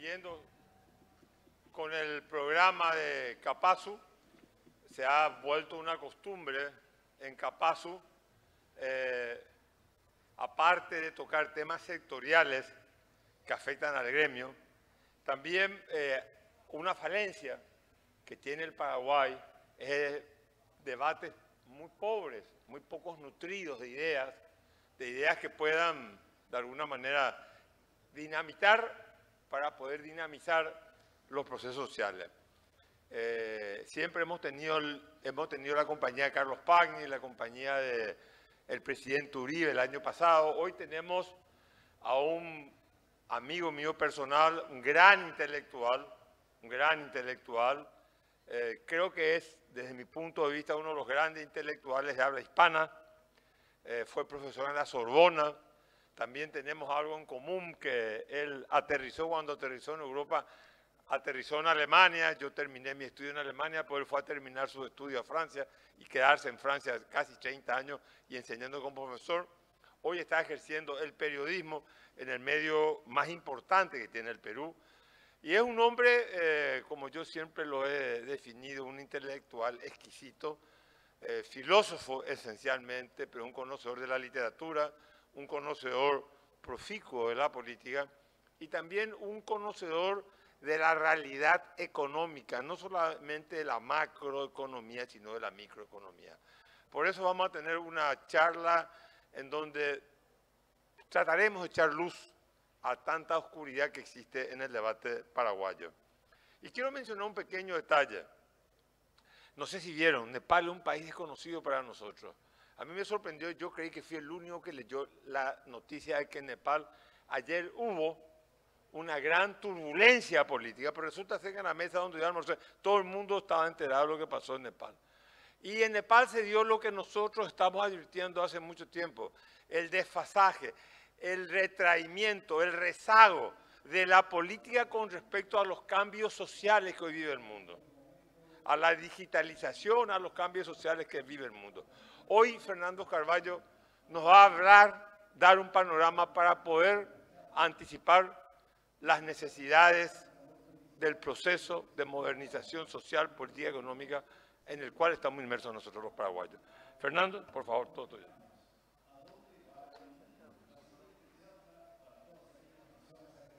siguiendo con el programa de Capazu, se ha vuelto una costumbre en Capazu, aparte de tocar temas sectoriales que afectan al gremio, también una falencia que tiene el Paraguay es debates muy pobres, muy pocos nutridos de ideas que puedan de alguna manera dinamitar para poder dinamizar los procesos sociales. Siempre hemos tenido la compañía de Carlos Pagni, la compañía del presidente Uribe el año pasado. Hoy tenemos a un amigo mío personal, un gran intelectual, creo que es, desde mi punto de vista, uno de los grandes intelectuales de habla hispana. Fue profesor en la Sorbona. También tenemos algo en común, que él cuando aterrizó en Europa, aterrizó en Alemania. Yo terminé mi estudio en Alemania, pero él fue a terminar su estudio a Francia y quedarse en Francia casi 30 años y enseñando como profesor. Hoy está ejerciendo el periodismo en el medio más importante que tiene el Perú. Y es un hombre, como yo siempre lo he definido, un intelectual exquisito, filósofo esencialmente, pero un conocedor de la literatura, un conocedor proficuo de la política y también un conocedor de la realidad económica, no solamente de la macroeconomía, sino de la microeconomía. Por eso vamos a tener una charla en donde trataremos de echar luz a tanta oscuridad que existe en el debate paraguayo. Y quiero mencionar un pequeño detalle. No sé si vieron, Nepal es un país desconocido para nosotros. A mí me sorprendió, yo creí que fui el único que leyó la noticia de que en Nepal ayer hubo una gran turbulencia política, pero resulta ser que en la mesa donde yo almorcé, todo el mundo estaba enterado de lo que pasó en Nepal. Y en Nepal se dio lo que nosotros estamos advirtiendo hace mucho tiempo, el desfasaje, el retraimiento, el rezago de la política con respecto a los cambios sociales que hoy vive el mundo, a la digitalización, a los cambios sociales que vive el mundo. Hoy Fernando Carvalho nos va a hablar, dar un panorama para poder anticipar las necesidades del proceso de modernización social, política y económica en el cual estamos inmersos nosotros los paraguayos. Fernando, por favor, todo tuyo.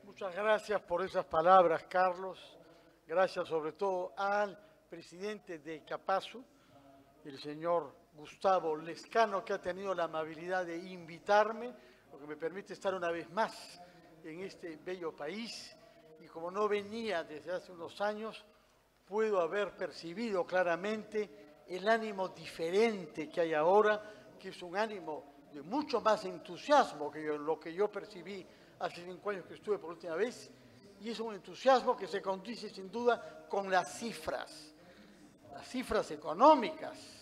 Muchas gracias por esas palabras, Carlos. Gracias sobre todo al presidente de Capazu, el señor Gustavo Lescano, que ha tenido la amabilidad de invitarme, lo que me permite estar una vez más en este bello país. Y como no venía desde hace unos años, puedo haber percibido claramente el ánimo diferente que hay ahora, que es un ánimo de mucho más entusiasmo que lo que yo percibí hace 5 años que estuve por última vez, y es un entusiasmo que se condice sin duda con las cifras económicas,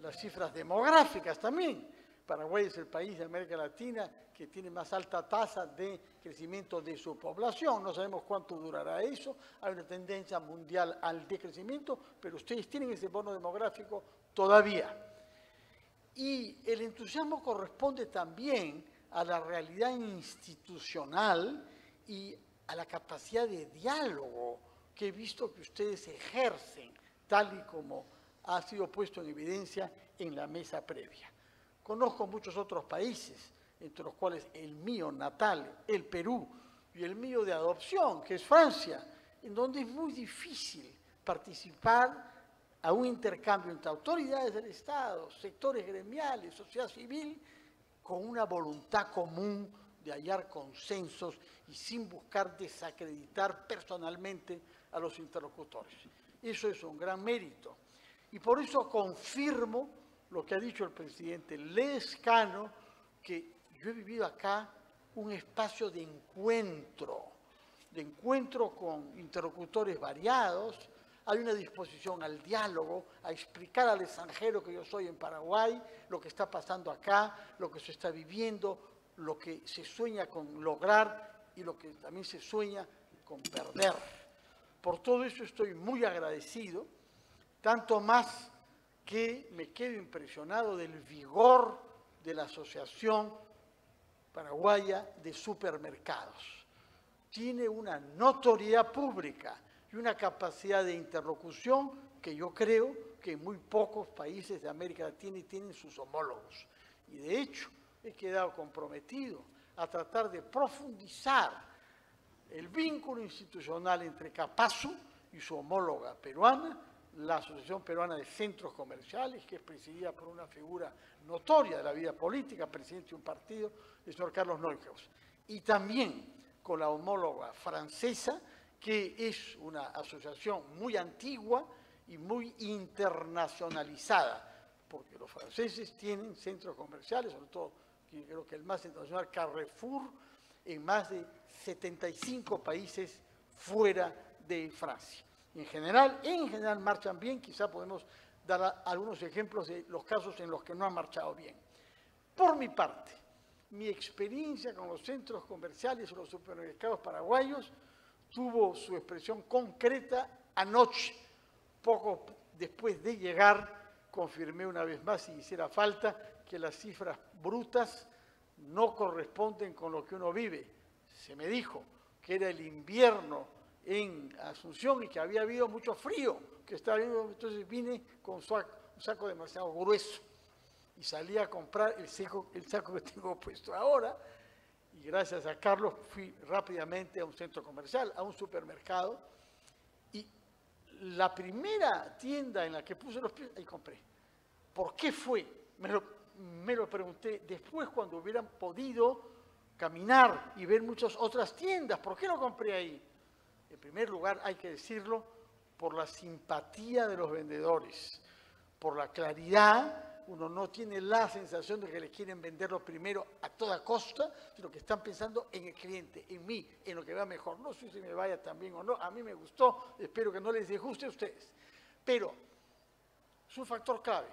las cifras demográficas también. Paraguay es el país de América Latina que tiene más alta tasa de crecimiento de su población. No sabemos cuánto durará eso. Hay una tendencia mundial al decrecimiento, pero ustedes tienen ese bono demográfico todavía. Y el entusiasmo corresponde también a la realidad institucional y a la capacidad de diálogo que he visto que ustedes ejercen, tal y como ha sido puesto en evidencia en la mesa previa. Conozco muchos otros países, entre los cuales el mío natal, el Perú, y el mío de adopción, que es Francia, en donde es muy difícil participar a un intercambio entre autoridades del Estado, sectores gremiales, sociedad civil, con una voluntad común de hallar consensos y sin buscar desacreditar personalmente a los interlocutores. Eso es un gran mérito. Y por eso confirmo lo que ha dicho el presidente Lescano, que yo he vivido acá un espacio de encuentro con interlocutores variados. Hay una disposición al diálogo, a explicar al extranjero que yo soy en Paraguay, lo que está pasando acá, lo que se está viviendo, lo que se sueña con lograr y lo que también se sueña con perder. Por todo eso estoy muy agradecido, tanto más que me quedo impresionado del vigor de la Asociación Paraguaya de Supermercados. tiene una notoriedad pública y una capacidad de interlocución que yo creo que muy pocos países de América Latina tienen sus homólogos. Y de hecho, he quedado comprometido a tratar de profundizar el vínculo institucional entre Capazo y su homóloga peruana, la Asociación Peruana de Centros Comerciales, que es presidida por una figura notoria de la vida política, presidente de un partido, el señor Carlos Neuhaus. Y también con la homóloga francesa, que es una asociación muy antigua y muy internacionalizada, porque los franceses tienen centros comerciales, sobre todo, creo que el más internacional, Carrefour, en más de 75 países fuera de Francia. En general marchan bien, quizá podemos dar algunos ejemplos de los casos en los que no han marchado bien. Por mi parte, mi experiencia con los centros comerciales o los supermercados paraguayos tuvo su expresión concreta anoche. Poco después de llegar, confirmé una vez más, si hiciera falta, que las cifras brutas no corresponden con lo que uno vive. Se me dijo que era el invierno en Asunción y que había habido mucho frío, que estaba viendo, entonces vine con un saco demasiado grueso y salí a comprar el saco que tengo puesto ahora, y gracias a Carlos fui rápidamente a un centro comercial, a un supermercado, y la primera tienda en la que puse los pies, ahí compré. ¿Por qué fue? Me lo pregunté después, cuando hubieran podido caminar y ver muchas otras tiendas. ¿Por qué lo compré ahí? En primer lugar, hay que decirlo, por la simpatía de los vendedores, por la claridad. Uno no tiene la sensación de que le quieren venderlo primero a toda costa, sino que están pensando en el cliente, en mí, en lo que va mejor. No sé si me vaya tan bien o no, a mí me gustó, espero que no les disguste a ustedes. Pero es un factor clave.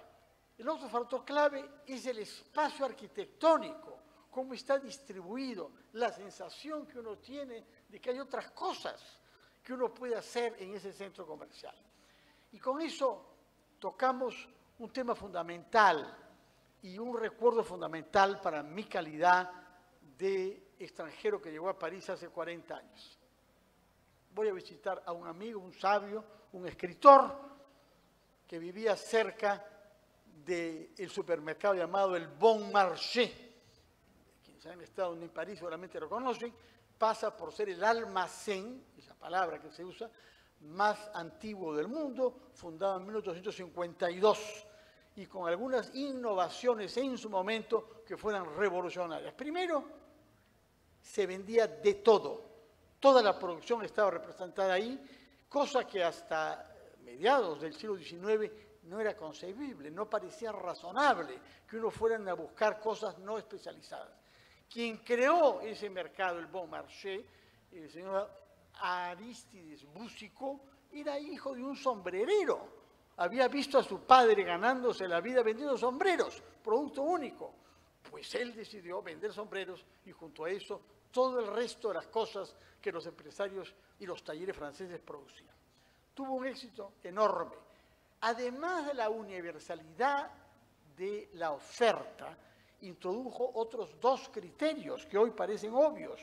El otro factor clave es el espacio arquitectónico, cómo está distribuido, la sensación que uno tiene de que hay otras cosas que uno puede hacer en ese centro comercial. Y con eso tocamos un tema fundamental y un recuerdo fundamental para mi calidad de extranjero que llegó a París hace 40 años. Voy a visitar a un amigo, un sabio, un escritor que vivía cerca del supermercado llamado el Bon Marché. Quienes han estado en París seguramente lo conocen. Pasa por ser el almacén, esa palabra que se usa, más antiguo del mundo, fundado en 1852, y con algunas innovaciones en su momento que fueran revolucionarias. Primero, se vendía de todo. Toda la producción estaba representada ahí, cosa que hasta mediados del siglo XIX no era concebible, no parecía razonable que uno fuera a buscar cosas no especializadas. Quien creó ese mercado, el Bon Marché, el señor Aristides Búzico, era hijo de un sombrerero. Había visto a su padre ganándose la vida vendiendo sombreros, producto único. Pues él decidió vender sombreros y junto a eso todo el resto de las cosas que los empresarios y los talleres franceses producían. Tuvo un éxito enorme. Además de la universalidad de la oferta, introdujo otros dos criterios que hoy parecen obvios.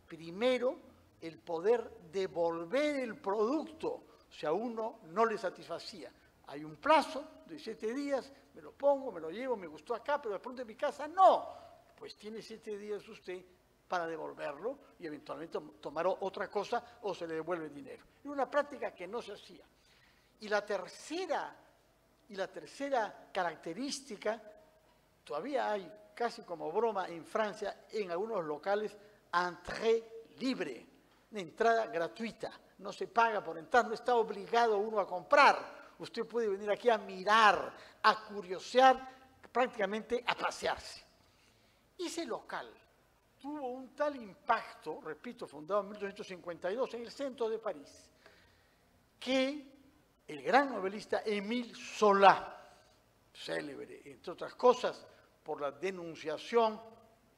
Primero, el poder devolver el producto si a uno no le satisfacía. Hay un plazo de 7 días, me lo pongo, me lo llevo, me gustó acá, pero de pronto en mi casa no. Pues tiene 7 días usted para devolverlo y eventualmente tomar otra cosa o se le devuelve el dinero. Era una práctica que no se hacía. Y la tercera característica, todavía hay casi como broma en Francia, en algunos locales, entrée libre, una entrada gratuita, no se paga por entrar, no está obligado uno a comprar. Usted puede venir aquí a mirar, a curiosear, prácticamente a pasearse. Ese local tuvo un tal impacto, repito, fundado en 1852 en el centro de París, que el gran novelista Émile Zola, célebre, entre otras cosas, por la denunciación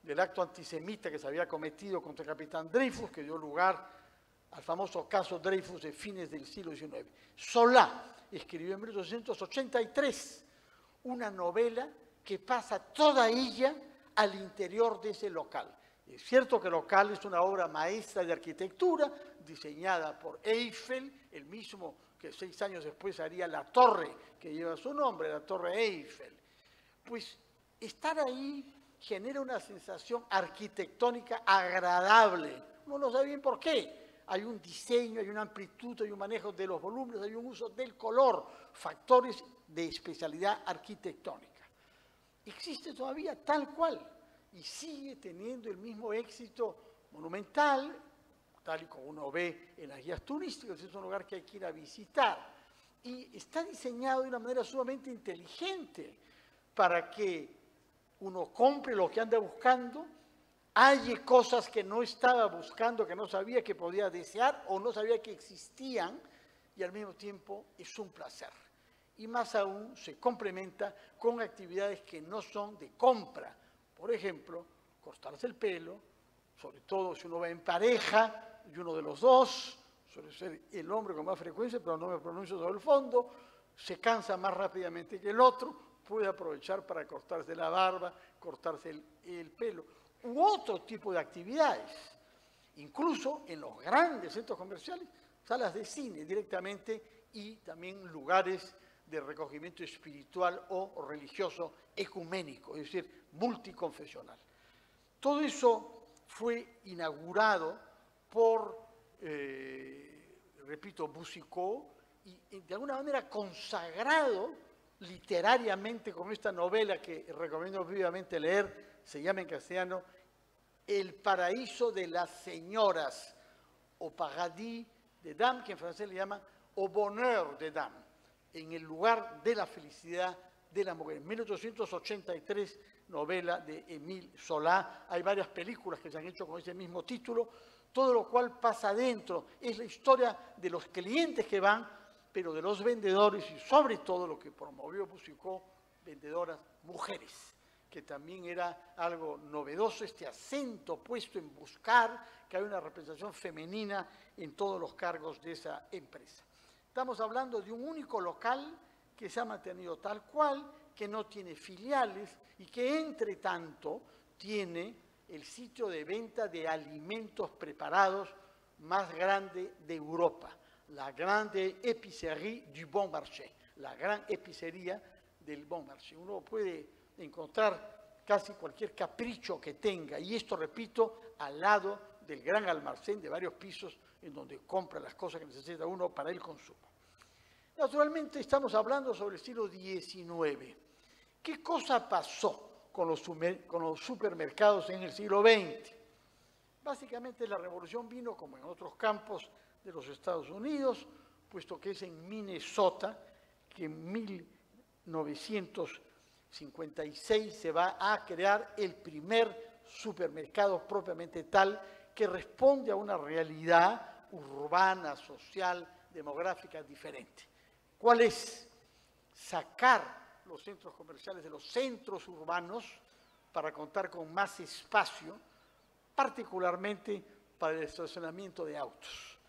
del acto antisemita que se había cometido contra el capitán Dreyfus, que dio lugar al famoso caso Dreyfus de fines del siglo XIX. Zola escribió en 1883 una novela que pasa toda ella al interior de ese local. Es cierto que Local es una obra maestra de arquitectura diseñada por Eiffel, el mismo que 6 años después haría la torre que lleva su nombre, la Torre Eiffel. Pues estar ahí genera una sensación arquitectónica agradable. Uno no sabe bien por qué. Hay un diseño, hay una amplitud, hay un manejo de los volúmenes, hay un uso del color, factores de especialidad arquitectónica. Existe todavía tal cual y sigue teniendo el mismo éxito monumental, tal y como uno ve en las guías turísticas. Es un lugar que hay que ir a visitar. Y está diseñado de una manera sumamente inteligente para que uno compre lo que anda buscando, halle cosas que no estaba buscando, que no sabía que podía desear o no sabía que existían, y al mismo tiempo es un placer. Y más aún se complementa con actividades que no son de compra. Por ejemplo, cortarse el pelo, sobre todo si uno va en pareja y uno de los dos, suele ser el hombre con más frecuencia, pero no me pronuncio sobre el fondo, se cansa más rápidamente que el otro, puede aprovechar para cortarse la barba, cortarse el pelo, u otro tipo de actividades. Incluso en los grandes centros comerciales, salas de cine directamente y también lugares de recogimiento espiritual o religioso ecuménico, es decir, multiconfesional. Todo eso fue inaugurado por, repito, Boucicault, y de alguna manera consagrado literariamente con esta novela que recomiendo vivamente leer, se llama en castellano El paraíso de las señoras, o Paradis des Dames, que en francés le llama Au bonheur des Dames, en el lugar de la felicidad de la mujer. 1883, novela de Émile Zola. Hay varias películas que se han hecho con ese mismo título, todo lo cual pasa adentro. Es la historia de los clientes que van, pero de los vendedores y sobre todo lo que promovió Boucicault, vendedoras mujeres, que también era algo novedoso, este acento puesto en buscar que hay una representación femenina en todos los cargos de esa empresa. Estamos hablando de un único local que se ha mantenido tal cual, que no tiene filiales y que entre tanto tiene el sitio de venta de alimentos preparados más grande de Europa, la Grande Épicerie du Bon Marché, la gran epicería del Bon Marché. Uno puede encontrar casi cualquier capricho que tenga, y esto, repito, al lado del gran almacén de varios pisos en donde compra las cosas que necesita uno para el consumo. Naturalmente estamos hablando sobre el siglo XIX. ¿Qué cosa pasó con los supermercados en el siglo XX? Básicamente la revolución vino, como en otros campos de los Estados Unidos, puesto que es en Minnesota que en 1956 se va a crear el primer supermercado propiamente tal que responde a una realidad urbana, social, demográfica diferente. ¿Cuál es? Sacar los centros comerciales de los centros urbanos para contar con más espacio, particularmente para el estacionamiento de autos.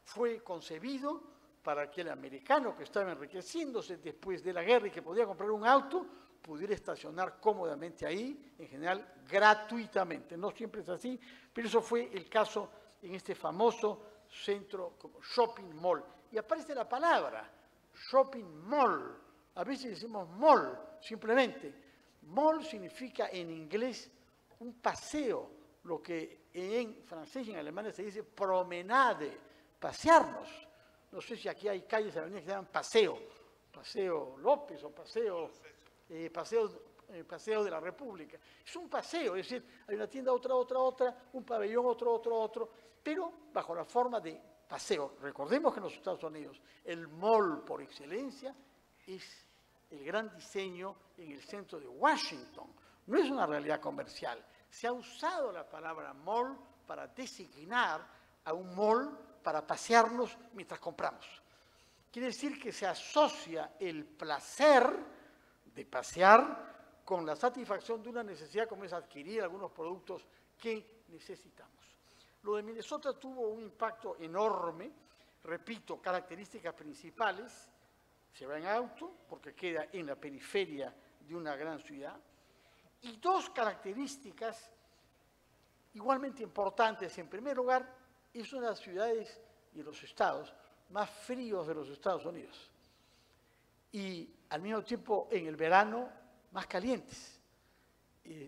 Fue concebido para aquel americano que estaba enriqueciéndose después de la guerra y que podía comprar un auto, pudiera estacionar cómodamente ahí, en general gratuitamente. No siempre es así, pero eso fue el caso en este famoso centro como shopping mall. Y aparece la palabra shopping mall. A veces decimos mall, simplemente. Mall significa en inglés un paseo, lo que en francés y en alemán se dice promenade, pasearnos. No sé si aquí hay calles, avenidas que se llaman paseo, Paseo López o Paseo de la República. Es un paseo, es decir, hay una tienda, otra, un pabellón, otro, pero bajo la forma de paseo. Recordemos que en los Estados Unidos el mall por excelencia es el gran diseño en el centro de Washington. No es una realidad comercial. Se ha usado la palabra mall para designar a un mall para pasearnos mientras compramos. Quiere decir que se asocia el placer de pasear con la satisfacción de una necesidad como es adquirir algunos productos que necesitamos. Lo de Minnesota tuvo un impacto enorme, repito, características principales: se va en auto porque queda en la periferia de una gran ciudad, y dos características igualmente importantes. En primer lugar, es una de las ciudades y los estados más fríos de los Estados Unidos. Y al mismo tiempo, en el verano, más calientes.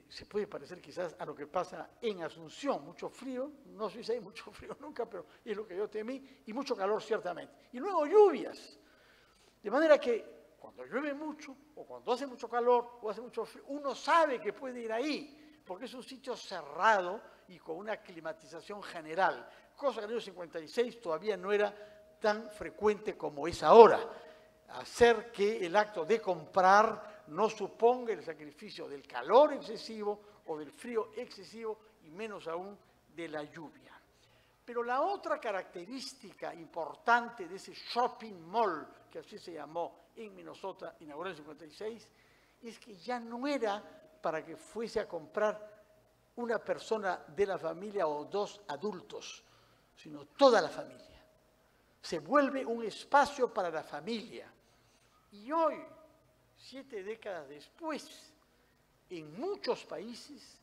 Se puede parecer quizás a lo que pasa en Asunción, mucho frío, no sé si hay mucho frío nunca, pero es lo que yo temí, y mucho calor ciertamente. Y luego lluvias, de manera que cuando llueve mucho, o cuando hace mucho calor, o hace mucho frío, uno sabe que puede ir ahí, porque es un sitio cerrado y con una climatización general, cosa que en el año 56 todavía no era tan frecuente como es ahora. Hacer que el acto de comprar no suponga el sacrificio del calor excesivo o del frío excesivo y menos aún de la lluvia. Pero la otra característica importante de ese shopping mall, que así se llamó en Minnesota, inaugurado en el 56, es que ya no era para que fuese a comprar una persona de la familia o dos adultos, sino toda la familia. Se vuelve un espacio para la familia. Y hoy, 7 décadas después, en muchos países,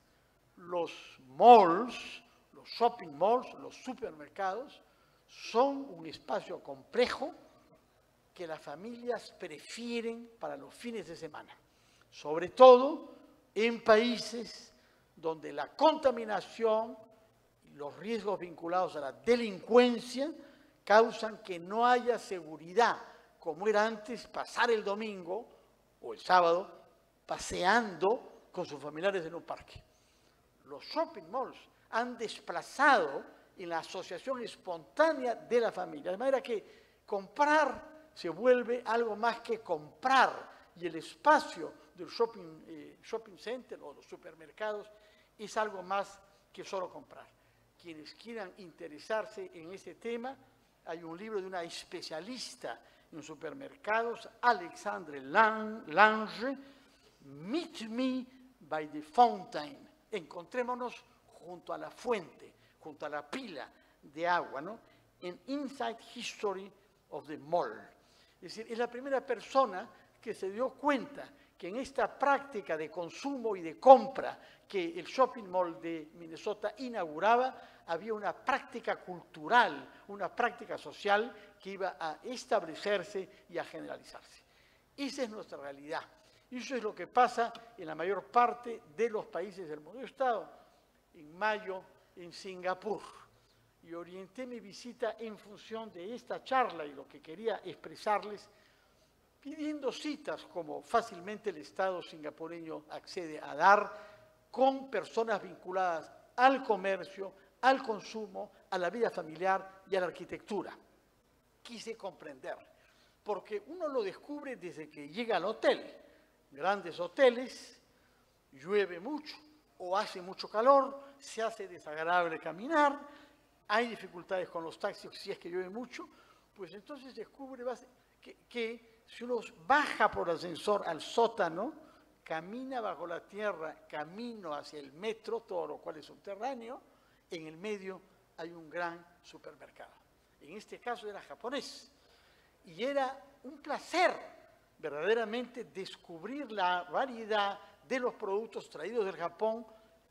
los malls, los shopping malls, los supermercados, son un espacio complejo que las familias prefieren para los fines de semana. Sobre todo en países donde la contaminación y los riesgos vinculados a la delincuencia causan que no haya seguridad, como era antes pasar el domingo o el sábado paseando con sus familiares en un parque. Los shopping malls han desplazado en la asociación espontánea de la familia, de manera que comprar se vuelve algo más que comprar y el espacio del shopping center o los supermercados es algo más que solo comprar. Quienes quieran interesarse en este tema, hay un libro de una especialista en supermercados, Alexandre Lange, Meet Me by the Fountain. Encontrémonos junto a la fuente, junto a la pila de agua, ¿no? En Inside History of the Mall. Es decir, es la primera persona que se dio cuenta que en esta práctica de consumo y de compra que el shopping mall de Minnesota inauguraba, había una práctica cultural, una práctica social que iba a establecerse y a generalizarse. Esa es nuestra realidad. Y eso es lo que pasa en la mayor parte de los países del mundo. Yo he estado en mayo en Singapur y orienté mi visita en función de esta charla y lo que quería expresarles, pidiendo citas como fácilmente el Estado singapureño accede a dar con personas vinculadas al comercio, al consumo, a la vida familiar y a la arquitectura. Quise comprender, porque uno lo descubre desde que llega al hotel. Grandes hoteles, llueve mucho o hace mucho calor, se hace desagradable caminar, hay dificultades con los taxis si es que llueve mucho, pues entonces descubre que si uno baja por el ascensor al sótano, camina bajo la tierra, camino hacia el metro, todo lo cual es subterráneo, en el medio hay un gran supermercado. En este caso era japonés. Y era un placer verdaderamente descubrir la variedad de los productos traídos del Japón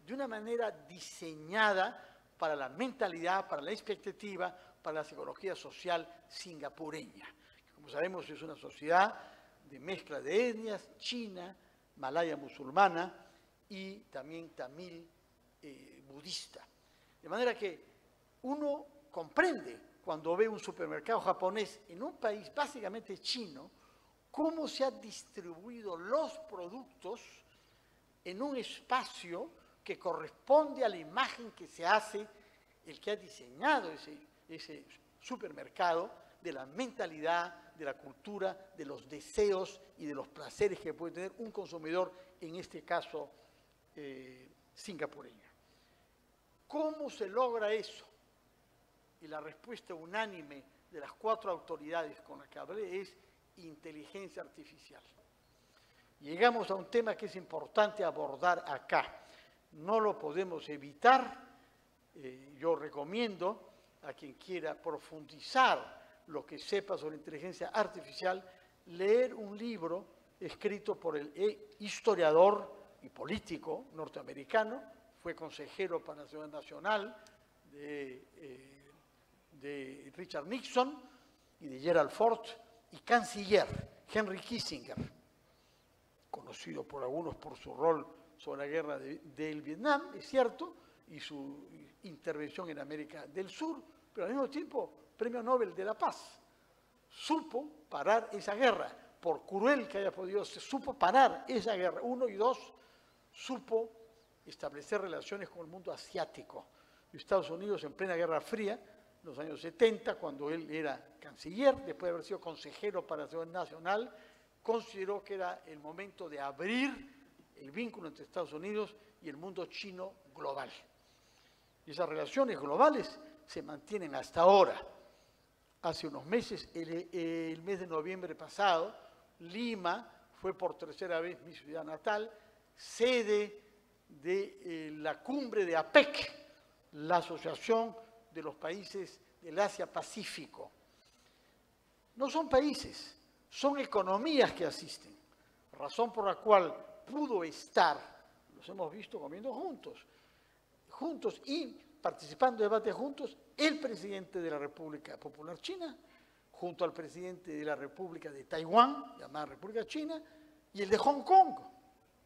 de una manera diseñada para la mentalidad, para la expectativa, para la psicología social singapureña. Como sabemos, es una sociedad de mezcla de etnias, china, malaya musulmana y también tamil budista. De manera que uno comprende cuando ve un supermercado japonés en un país básicamente chino, cómo se han distribuido los productos en un espacio que corresponde a la imagen que se hace el que ha diseñado ese supermercado, de la mentalidad, de la cultura, de los deseos y de los placeres que puede tener un consumidor, en este caso singapureño. ¿Cómo se logra eso? Y la respuesta unánime de las 4 autoridades con las que hablé es inteligencia artificial. Llegamos a un tema que es importante abordar acá. No lo podemos evitar. Yo recomiendo a quien quiera profundizar lo que sepa sobre inteligencia artificial, leer un libro escrito por el historiador y político norteamericano fue consejero para la seguridad nacional de Richard Nixon y de Gerald Ford, y canciller Henry Kissinger, conocido por algunos por su rol sobre la guerra del Vietnam, es cierto, y su intervención en América del Sur, pero al mismo tiempo Premio Nobel de la Paz. Supo parar esa guerra, por cruel que haya podido ser, supo parar esa guerra. 1 y 2, supo establecer relaciones con el mundo asiático. Estados Unidos, en plena Guerra Fría, en los años 70, cuando él era canciller, después de haber sido consejero para la seguridad nacional, consideró que era el momento de abrir el vínculo entre Estados Unidos y el mundo chino global. Y esas relaciones globales se mantienen hasta ahora. Hace unos meses, el mes de noviembre pasado, Lima fue por tercera vez mi ciudad natal, sede de la cumbre de APEC, la Asociación de los Países del Asia-Pacífico. No son países, son economías que asisten, razón por la cual pudo estar, los hemos visto comiendo juntos y participando en debates juntos, el presidente de la República Popular China, junto al presidente de la República de Taiwán, llamada República China, y el de Hong Kong.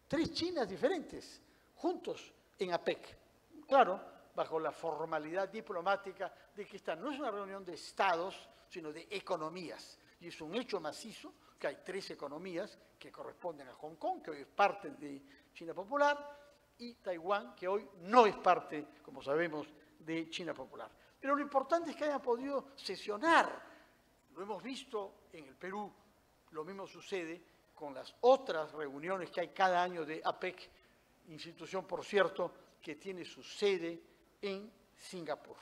3 Chinas diferentes, juntos en APEC. Claro, bajo la formalidad diplomática de que esta no es una reunión de estados, sino de economías. Y es un hecho macizo que hay 3 economías que corresponden a Hong Kong, que hoy es parte de China Popular, y Taiwán, que hoy no es parte, como sabemos, de China Popular. Pero lo importante es que hayan podido sesionar. Lo hemos visto en el Perú, lo mismo sucede con las otras reuniones que hay cada año de APEC, institución, por cierto, que tiene su sede en Singapur.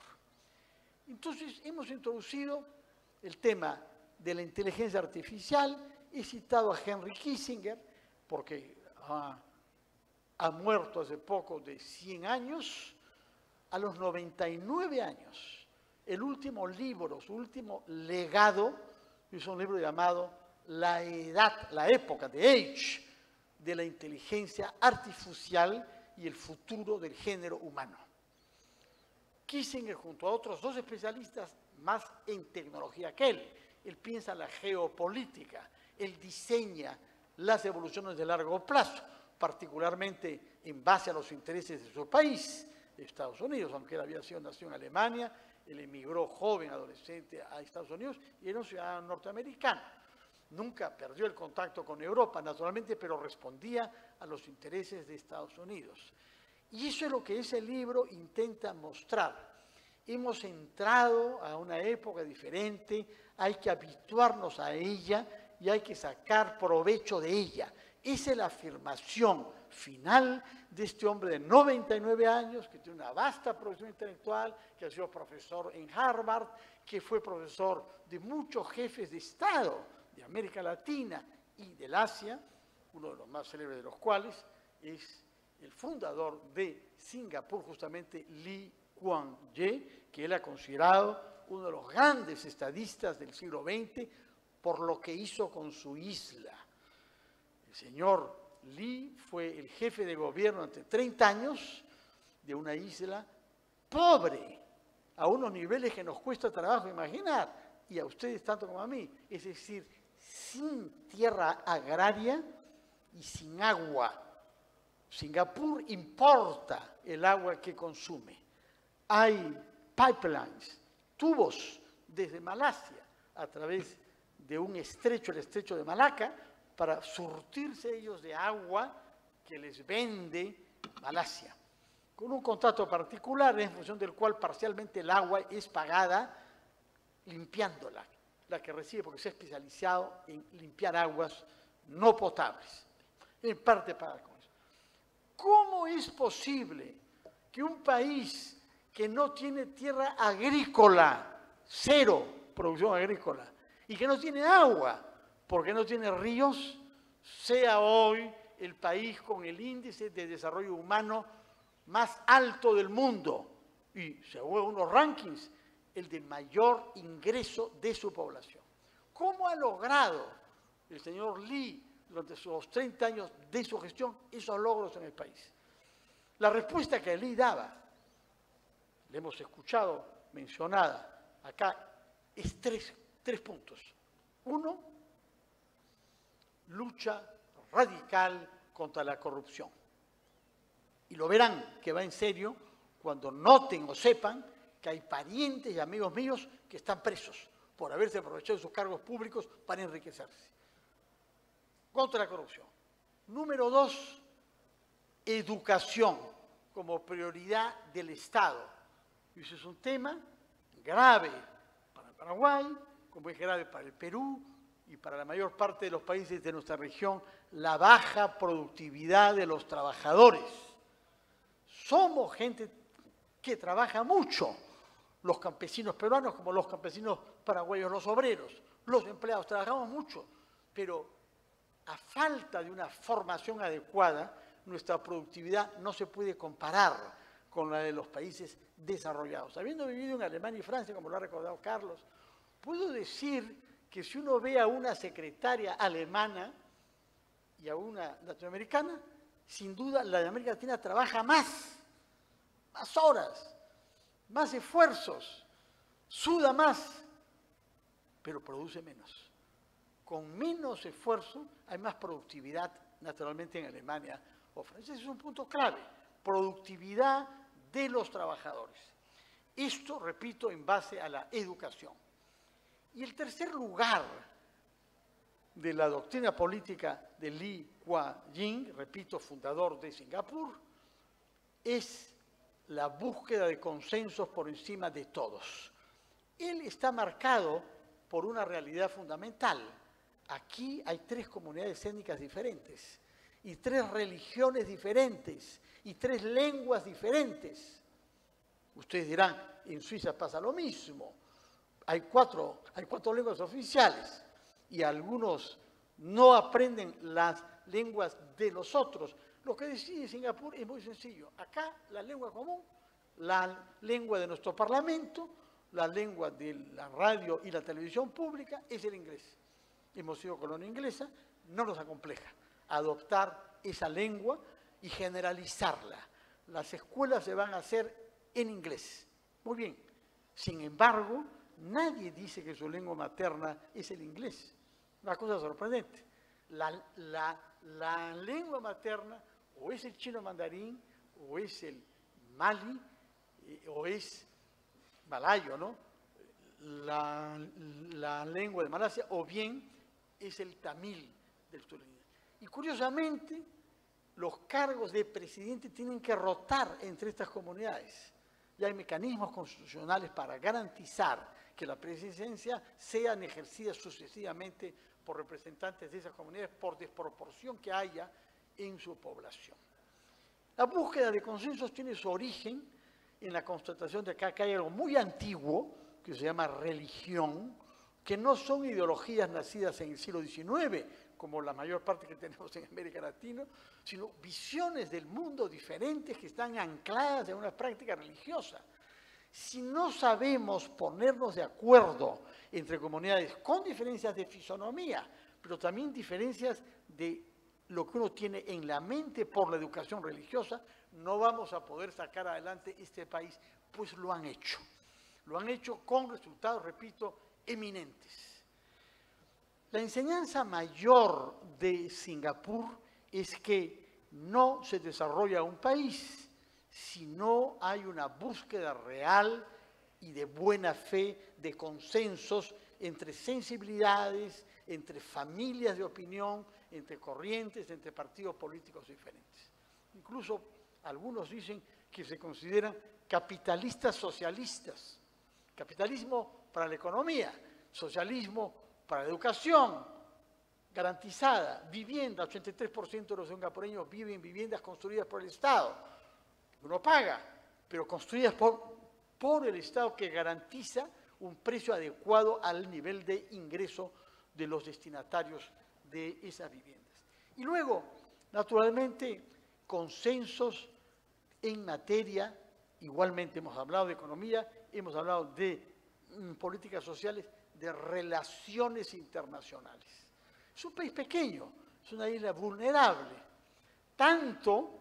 Entonces, hemos introducido el tema de la inteligencia artificial. He citado a Henry Kissinger, porque ha muerto hace poco de 100 años, a los 99 años. El último libro, su último legado, es un libro llamado La época, The Age, de la inteligencia artificial y el futuro del género humano. Kissinger, junto a otros 2 especialistas más en tecnología que él piensa la geopolítica, él diseña las evoluciones de largo plazo, particularmente en base a los intereses de su país, Estados Unidos, aunque él había nacido en Alemania, él emigró joven, adolescente a Estados Unidos y era un ciudadano norteamericano. Nunca perdió el contacto con Europa, naturalmente, pero respondía a los intereses de Estados Unidos. Y eso es lo que ese libro intenta mostrar. Hemos entrado a una época diferente, hay que habituarnos a ella y hay que sacar provecho de ella. Esa es la afirmación final de este hombre de 99 años, que tiene una vasta producción intelectual, que ha sido profesor en Harvard, que fue profesor de muchos jefes de Estado de América Latina y del Asia, uno de los más célebres de los cuales es el fundador de Singapur, justamente Lee Kuan Yew, que él ha considerado uno de los grandes estadistas del siglo XX por lo que hizo con su isla. El señor Lee fue el jefe de gobierno durante 30 años de una isla pobre, a unos niveles que nos cuesta trabajo imaginar, y a ustedes tanto como a mí, es decir, sin tierra agraria y sin agua. Singapur importa el agua que consume. Hay pipelines, tubos desde Malasia a través de un estrecho, el estrecho de Malaca, para surtirse ellos de agua que les vende Malasia, con un contrato particular en función del cual parcialmente el agua es pagada limpiándola, la que recibe porque se ha especializado en limpiar aguas no potables, en parte paga con eso. ¿Cómo es posible que un país que no tiene tierra agrícola, 0 producción agrícola, y que no tiene agua, porque no tiene ríos, sea hoy el país con el índice de desarrollo humano más alto del mundo? Y según unos rankings, el de mayor ingreso de su población. ¿Cómo ha logrado el señor Lee, durante sus 30 años de su gestión, esos logros en el país? La respuesta que Lee daba, le hemos escuchado mencionada acá, es tres puntos. Uno, lucha radical contra la corrupción. Y lo verán que va en serio cuando noten o sepan que hay parientes y amigos míos que están presos por haberse aprovechado de sus cargos públicos para enriquecerse. Contra la corrupción. Número 2, educación como prioridad del Estado. Y ese es un tema grave para el Paraguay, como es grave para el Perú y para la mayor parte de los países de nuestra región, la baja productividad de los trabajadores. Somos gente que trabaja mucho, los campesinos peruanos como los campesinos paraguayos, los obreros, los empleados, trabajamos mucho, pero a falta de una formación adecuada, nuestra productividad no se puede comparar con la de los países desarrollados. Habiendo vivido en Alemania y Francia, como lo ha recordado Carlos, puedo decir que si uno ve a una secretaria alemana y a una latinoamericana, sin duda la de América Latina trabaja más horas, más esfuerzos, suda más, pero produce menos. Con menos esfuerzo hay más productividad, naturalmente, en Alemania o Francia. Ese es un punto clave, productividad de los trabajadores. Esto, repito, en base a la educación. Y el tercer lugar de la doctrina política de Lee Kuan Yew, repito, fundador de Singapur, es la búsqueda de consensos por encima de todos. Él está marcado por una realidad fundamental. Aquí hay 3 comunidades étnicas diferentes, y 3 religiones diferentes, y 3 lenguas diferentes. Ustedes dirán, en Suiza pasa lo mismo. Hay cuatro lenguas oficiales, y algunos no aprenden las lenguas de los otros. Lo que decide Singapur es muy sencillo. Acá la lengua común, la lengua de nuestro parlamento, la lengua de la radio y la televisión pública es el inglés. Hemos sido colonia inglesa, no nos acompleja adoptar esa lengua y generalizarla. Las escuelas se van a hacer en inglés. Muy bien. Sin embargo, nadie dice que su lengua materna es el inglés. Una cosa sorprendente. La lengua materna o es el chino mandarín, o es el mali, o es malayo, ¿no? La lengua de Malasia, o bien es el tamil del sureste. Y curiosamente, los cargos de presidente tienen que rotar entre estas comunidades. Y hay mecanismos constitucionales para garantizar que la presidencia sean ejercidas sucesivamente por representantes de esas comunidades por desproporción que haya en su población. La búsqueda de consensos tiene su origen en la constatación de que acá hay algo muy antiguo que se llama religión, que no son ideologías nacidas en el siglo XIX, como la mayor parte que tenemos en América Latina, sino visiones del mundo diferentes que están ancladas en una práctica religiosa. Si no sabemos ponernos de acuerdo entre comunidades con diferencias de fisonomía, pero también diferencias de lo que uno tiene en la mente por la educación religiosa, no vamos a poder sacar adelante este país, pues lo han hecho. Lo han hecho con resultados, repito, eminentes. La enseñanza mayor de Singapur es que no se desarrolla un país si no hay una búsqueda real y de buena fe de consensos entre sensibilidades, entre familias de opinión, entre corrientes, entre partidos políticos diferentes. Incluso algunos dicen que se consideran capitalistas socialistas. Capitalismo para la economía, socialismo para la educación garantizada, vivienda, 83% de los singapureños viven en viviendas construidas por el Estado. Uno paga, pero construidas por el Estado que garantiza un precio adecuado al nivel de ingreso de los destinatarios de esas viviendas. Y luego, naturalmente, consensos en materia, igualmente hemos hablado de economía, hemos hablado de políticas sociales, de relaciones internacionales. Es un país pequeño, es una isla vulnerable, tanto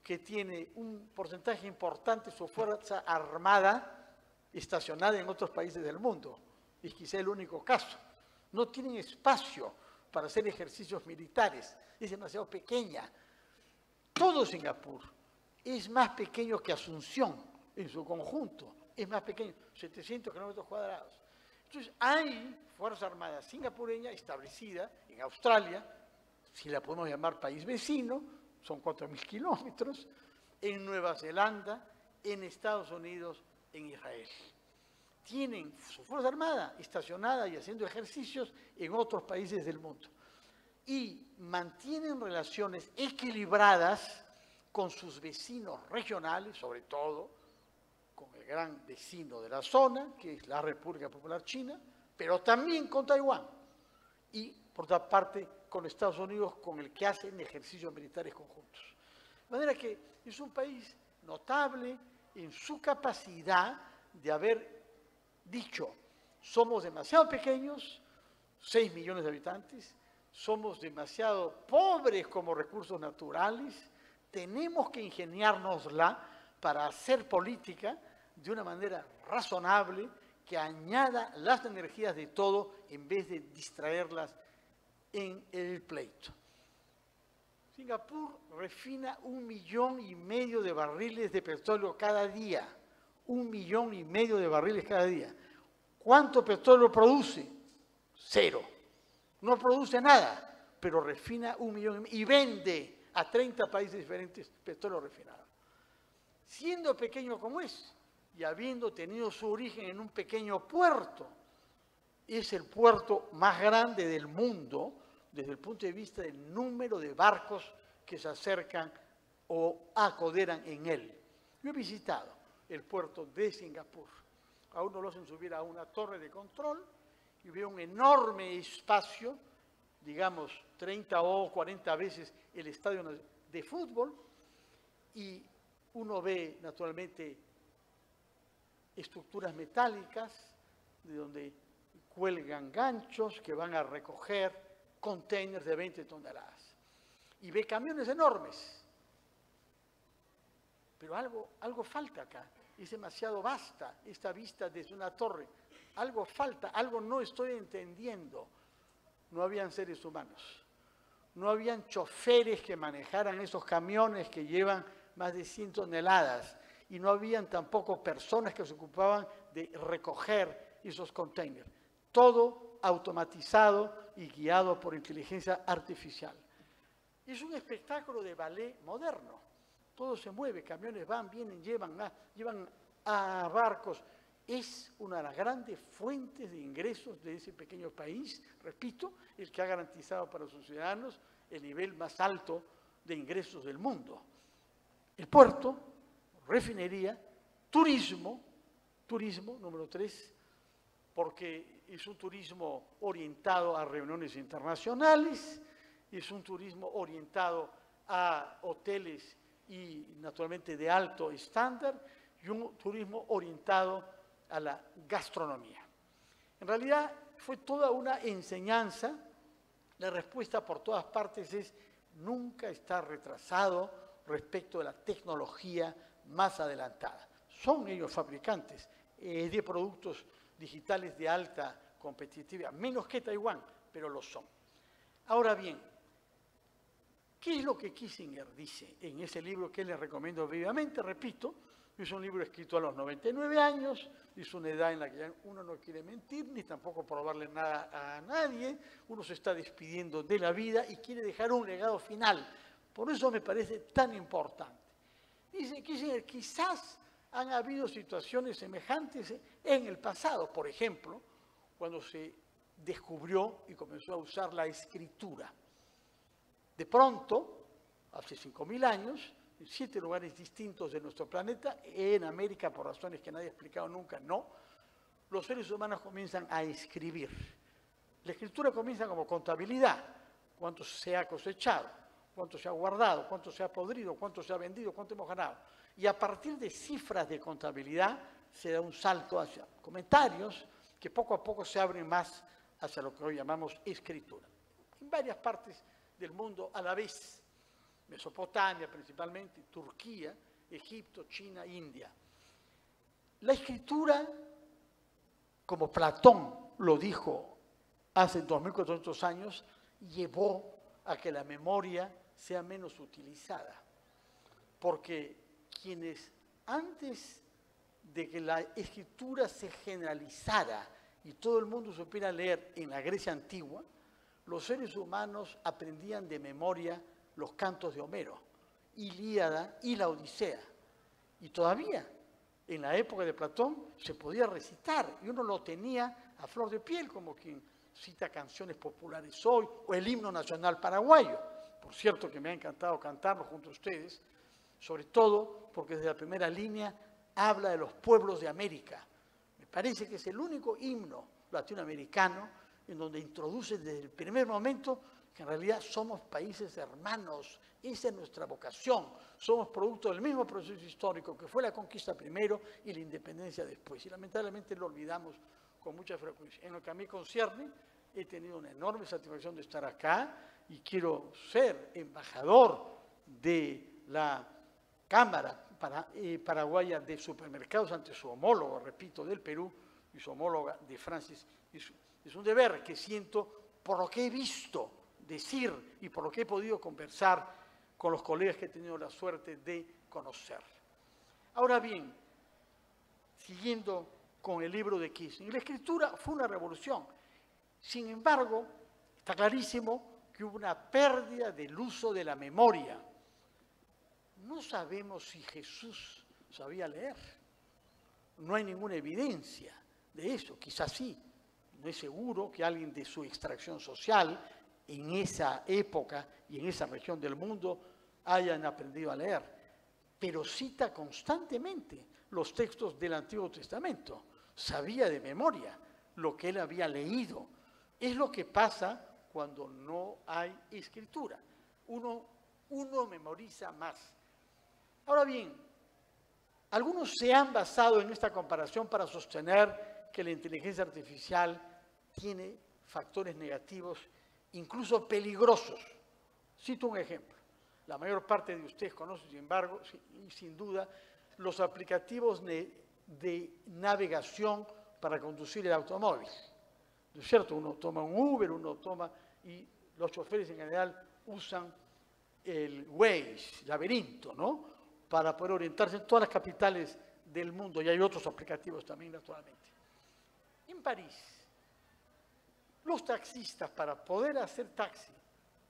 que tiene un porcentaje importante de su fuerza armada estacionada en otros países del mundo. Es quizá el único caso. No tienen espacio para hacer ejercicios militares. Es demasiado pequeña. Todo Singapur es más pequeño que Asunción en su conjunto. Es más pequeño, 700 kilómetros cuadrados. Entonces, hay Fuerza Armada singapureña establecida en Australia, si la podemos llamar país vecino, son 4.000 kilómetros, en Nueva Zelanda, en Estados Unidos, en Israel. Tienen su Fuerza Armada estacionada y haciendo ejercicios en otros países del mundo. Y mantienen relaciones equilibradas con sus vecinos regionales, sobre todo con el gran vecino de la zona, que es la República Popular China, pero también con Taiwán. Y, por otra parte, con Estados Unidos, con el que hacen ejercicios militares conjuntos. De manera que es un país notable en su capacidad de haber dicho, somos demasiado pequeños, 6 millones de habitantes, somos demasiado pobres como recursos naturales, tenemos que ingeniárnosla para hacer política de una manera razonable que añada las energías de todo en vez de distraerlas en el pleito. Singapur refina 1,5 millones de barriles de petróleo cada día. 1,5 millones de barriles cada día. ¿Cuánto petróleo produce? 0. No produce nada, pero refina 1,5 millones y vende a 30 países diferentes petróleo refinado. Siendo pequeño como es, y habiendo tenido su origen en un pequeño puerto, es el puerto más grande del mundo desde el punto de vista del número de barcos que se acercan o acoderan en él. Yo he visitado el puerto de Singapur. A uno lo hacen subir a una torre de control y veo un enorme espacio, digamos 30 o 40 veces el estadio de fútbol, y uno ve naturalmente estructuras metálicas de donde cuelgan ganchos que van a recoger containers de 20 toneladas. Y ve camiones enormes. Pero algo falta acá. Es demasiado vasta esta vista desde una torre. Algo falta, algo no estoy entendiendo. No habían seres humanos. No habían choferes que manejaran esos camiones que llevan más de 100 toneladas. Y no habían tampoco personas que se ocupaban de recoger esos containers. Todo automatizado y guiado por inteligencia artificial. Es un espectáculo de ballet moderno. Todo se mueve, camiones van, vienen, llevan a barcos. Es una de las grandes fuentes de ingresos de ese pequeño país, repito, el que ha garantizado para sus ciudadanos el nivel más alto de ingresos del mundo. El puerto, refinería, turismo, número 3, porque es un turismo orientado a reuniones internacionales, es un turismo orientado a hoteles y naturalmente de alto estándar, y un turismo orientado a la gastronomía. En realidad fue toda una enseñanza. La respuesta por todas partes es nunca estar retrasado respecto de la tecnología más adelantada. Son ellos fabricantes de productos digitales de alta competitividad, menos que Taiwán, pero lo son. Ahora bien, ¿qué es lo que Kissinger dice en ese libro que les recomiendo vivamente? Repito, es un libro escrito a los 99 años, es una edad en la que uno no quiere mentir, ni tampoco probarle nada a nadie, uno se está despidiendo de la vida y quiere dejar un legado final. Por eso me parece tan importante. Dice Kissinger, quizás han habido situaciones semejantes en el pasado, por ejemplo, cuando se descubrió y comenzó a usar la escritura. De pronto, hace 5.000 años, en 7 lugares distintos de nuestro planeta, en América, por razones que nadie ha explicado nunca, no, los seres humanos comienzan a escribir. La escritura comienza como contabilidad, cuánto se ha cosechado, cuánto se ha guardado, cuánto se ha podrido, cuánto se ha vendido, cuánto hemos ganado. Y a partir de cifras de contabilidad se da un salto hacia comentarios que poco a poco se abren más hacia lo que hoy llamamos escritura. En varias partes del mundo a la vez. Mesopotamia principalmente, Turquía, Egipto, China, India. La escritura, como Platón lo dijo hace 2400 años, llevó a que la memoria sea menos utilizada. Porque quienes antes de que la escritura se generalizara y todo el mundo supiera leer en la Grecia antigua, los seres humanos aprendían de memoria los cantos de Homero, Ilíada y la Odisea. Y todavía, en la época de Platón, se podía recitar y uno lo tenía a flor de piel, como quien cita canciones populares hoy o el himno nacional paraguayo. Por cierto, que me ha encantado cantarlo junto a ustedes, sobre todo porque desde la primera línea habla de los pueblos de América. Me parece que es el único himno latinoamericano en donde introduce desde el primer momento que en realidad somos países hermanos, esa es nuestra vocación, somos producto del mismo proceso histórico que fue la conquista primero y la independencia después. Y lamentablemente lo olvidamos con mucha frecuencia. En lo que a mí concierne, he tenido una enorme satisfacción de estar acá y quiero ser embajador de la Cámara Paraguaya de Supermercados ante su homólogo, repito, del Perú y su homóloga de Francia. Es un deber que siento por lo que he visto decir y por lo que he podido conversar con los colegas que he tenido la suerte de conocer. Ahora bien, siguiendo con el libro de Kissinger, la escritura fue una revolución. Sin embargo, está clarísimo que hubo una pérdida del uso de la memoria. No sabemos si Jesús sabía leer. No hay ninguna evidencia de eso, quizás sí. No es seguro que alguien de su extracción social en esa época y en esa región del mundo hayan aprendido a leer, pero cita constantemente los textos del Antiguo Testamento. Sabía de memoria lo que él había leído. Es lo que pasa cuando no hay escritura. Uno memoriza más. Ahora bien, algunos se han basado en esta comparación para sostener que la inteligencia artificial tiene factores negativos, incluso peligrosos. Cito un ejemplo. La mayor parte de ustedes conocen, sin embargo, y sin duda, los aplicativos de navegación para conducir el automóvil. ¿No es cierto? Uno toma un Uber, y los choferes en general usan el Waze, laberinto, ¿no?, para poder orientarse en todas las capitales del mundo, y hay otros aplicativos también, naturalmente. En París, los taxistas, para poder hacer taxi,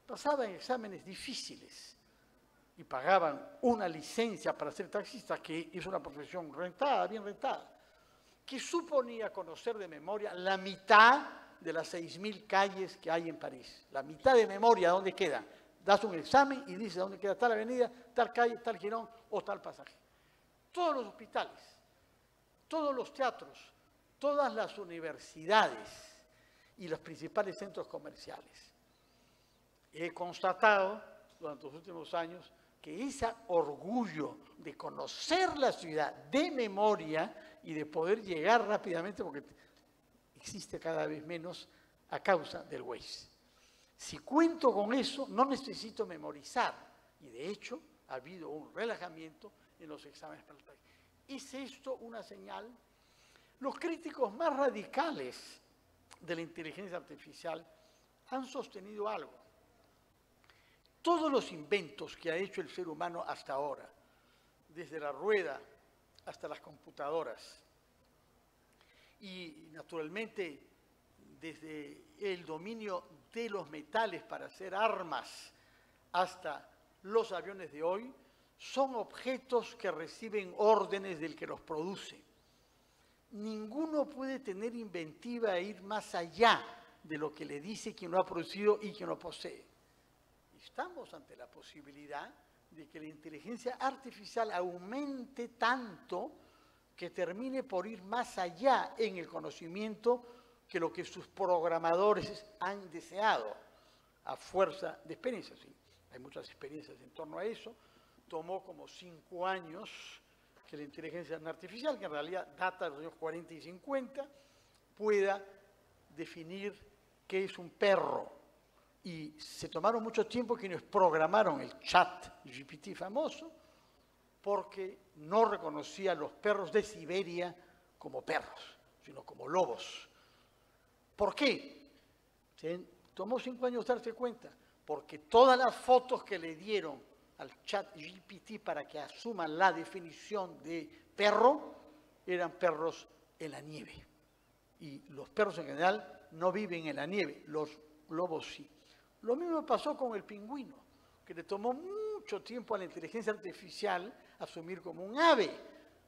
pasaban exámenes difíciles y pagaban una licencia para ser taxista, que es una profesión rentada, bien rentada, que suponía conocer de memoria la mitad de las 6.000 calles que hay en París. La mitad de memoria, ¿dónde queda? Das un examen y dices dónde queda tal avenida, tal calle, tal jirón o tal pasaje. Todos los hospitales, todos los teatros, todas las universidades y los principales centros comerciales. He constatado durante los últimos años que ese orgullo de conocer la ciudad de memoria y de poder llegar rápidamente, porque existe cada vez menos a causa del Waze. Si cuento con eso, no necesito memorizar. Y de hecho, ha habido un relajamiento en los exámenes para el taxi. ¿Es esto una señal? Los críticos más radicales de la inteligencia artificial han sostenido algo. Todos los inventos que ha hecho el ser humano hasta ahora, desde la rueda hasta las computadoras, y naturalmente desde el dominio de los metales para hacer armas hasta los aviones de hoy, son objetos que reciben órdenes del que los produce. Ninguno puede tener inventiva e ir más allá de lo que le dice quien lo ha producido y quien lo posee. Estamos ante la posibilidad de que la inteligencia artificial aumente tanto que termine por ir más allá en el conocimiento que lo que sus programadores han deseado, a fuerza de experiencias. Sí, hay muchas experiencias en torno a eso. Tomó como 5 años que la inteligencia artificial, que en realidad data de los años 40 y 50, pueda definir qué es un perro, Y se tomaron mucho tiempo quienes programaron el ChatGPT famoso porque no reconocía a los perros de Siberia como perros, sino como lobos. ¿Por qué? Se tomó 5 años darse cuenta, porque todas las fotos que le dieron al ChatGPT para que asuman la definición de perro eran perros en la nieve. Y los perros en general no viven en la nieve, los lobos sí. Lo mismo pasó con el pingüino, que le tomó mucho tiempo a la inteligencia artificial asumir como un ave,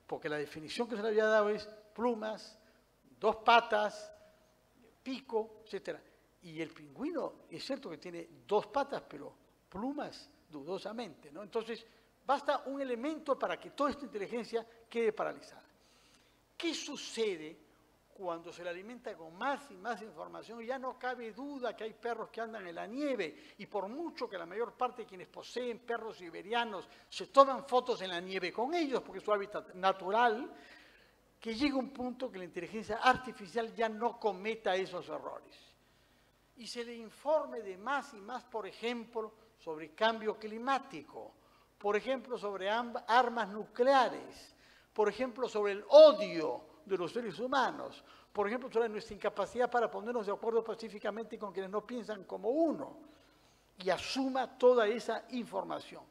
porque la definición que se le había dado es plumas, 2 patas, pico, etc. Y el pingüino es cierto que tiene 2 patas, pero plumas dudosamente, ¿no? Entonces, basta un elemento para que toda esta inteligencia quede paralizada. ¿Qué sucede cuando se le alimenta con más y más información? Ya no cabe duda que hay perros que andan en la nieve, y por mucho que la mayor parte de quienes poseen perros siberianos se toman fotos en la nieve con ellos, porque es su hábitat natural, que llega un punto que la inteligencia artificial ya no cometa esos errores. Y se le informe de más y más, por ejemplo, sobre cambio climático, por ejemplo, sobre armas nucleares, por ejemplo, sobre el odio de los seres humanos, por ejemplo, sobre nuestra incapacidad para ponernos de acuerdo pacíficamente con quienes no piensan como uno, y asuma toda esa información.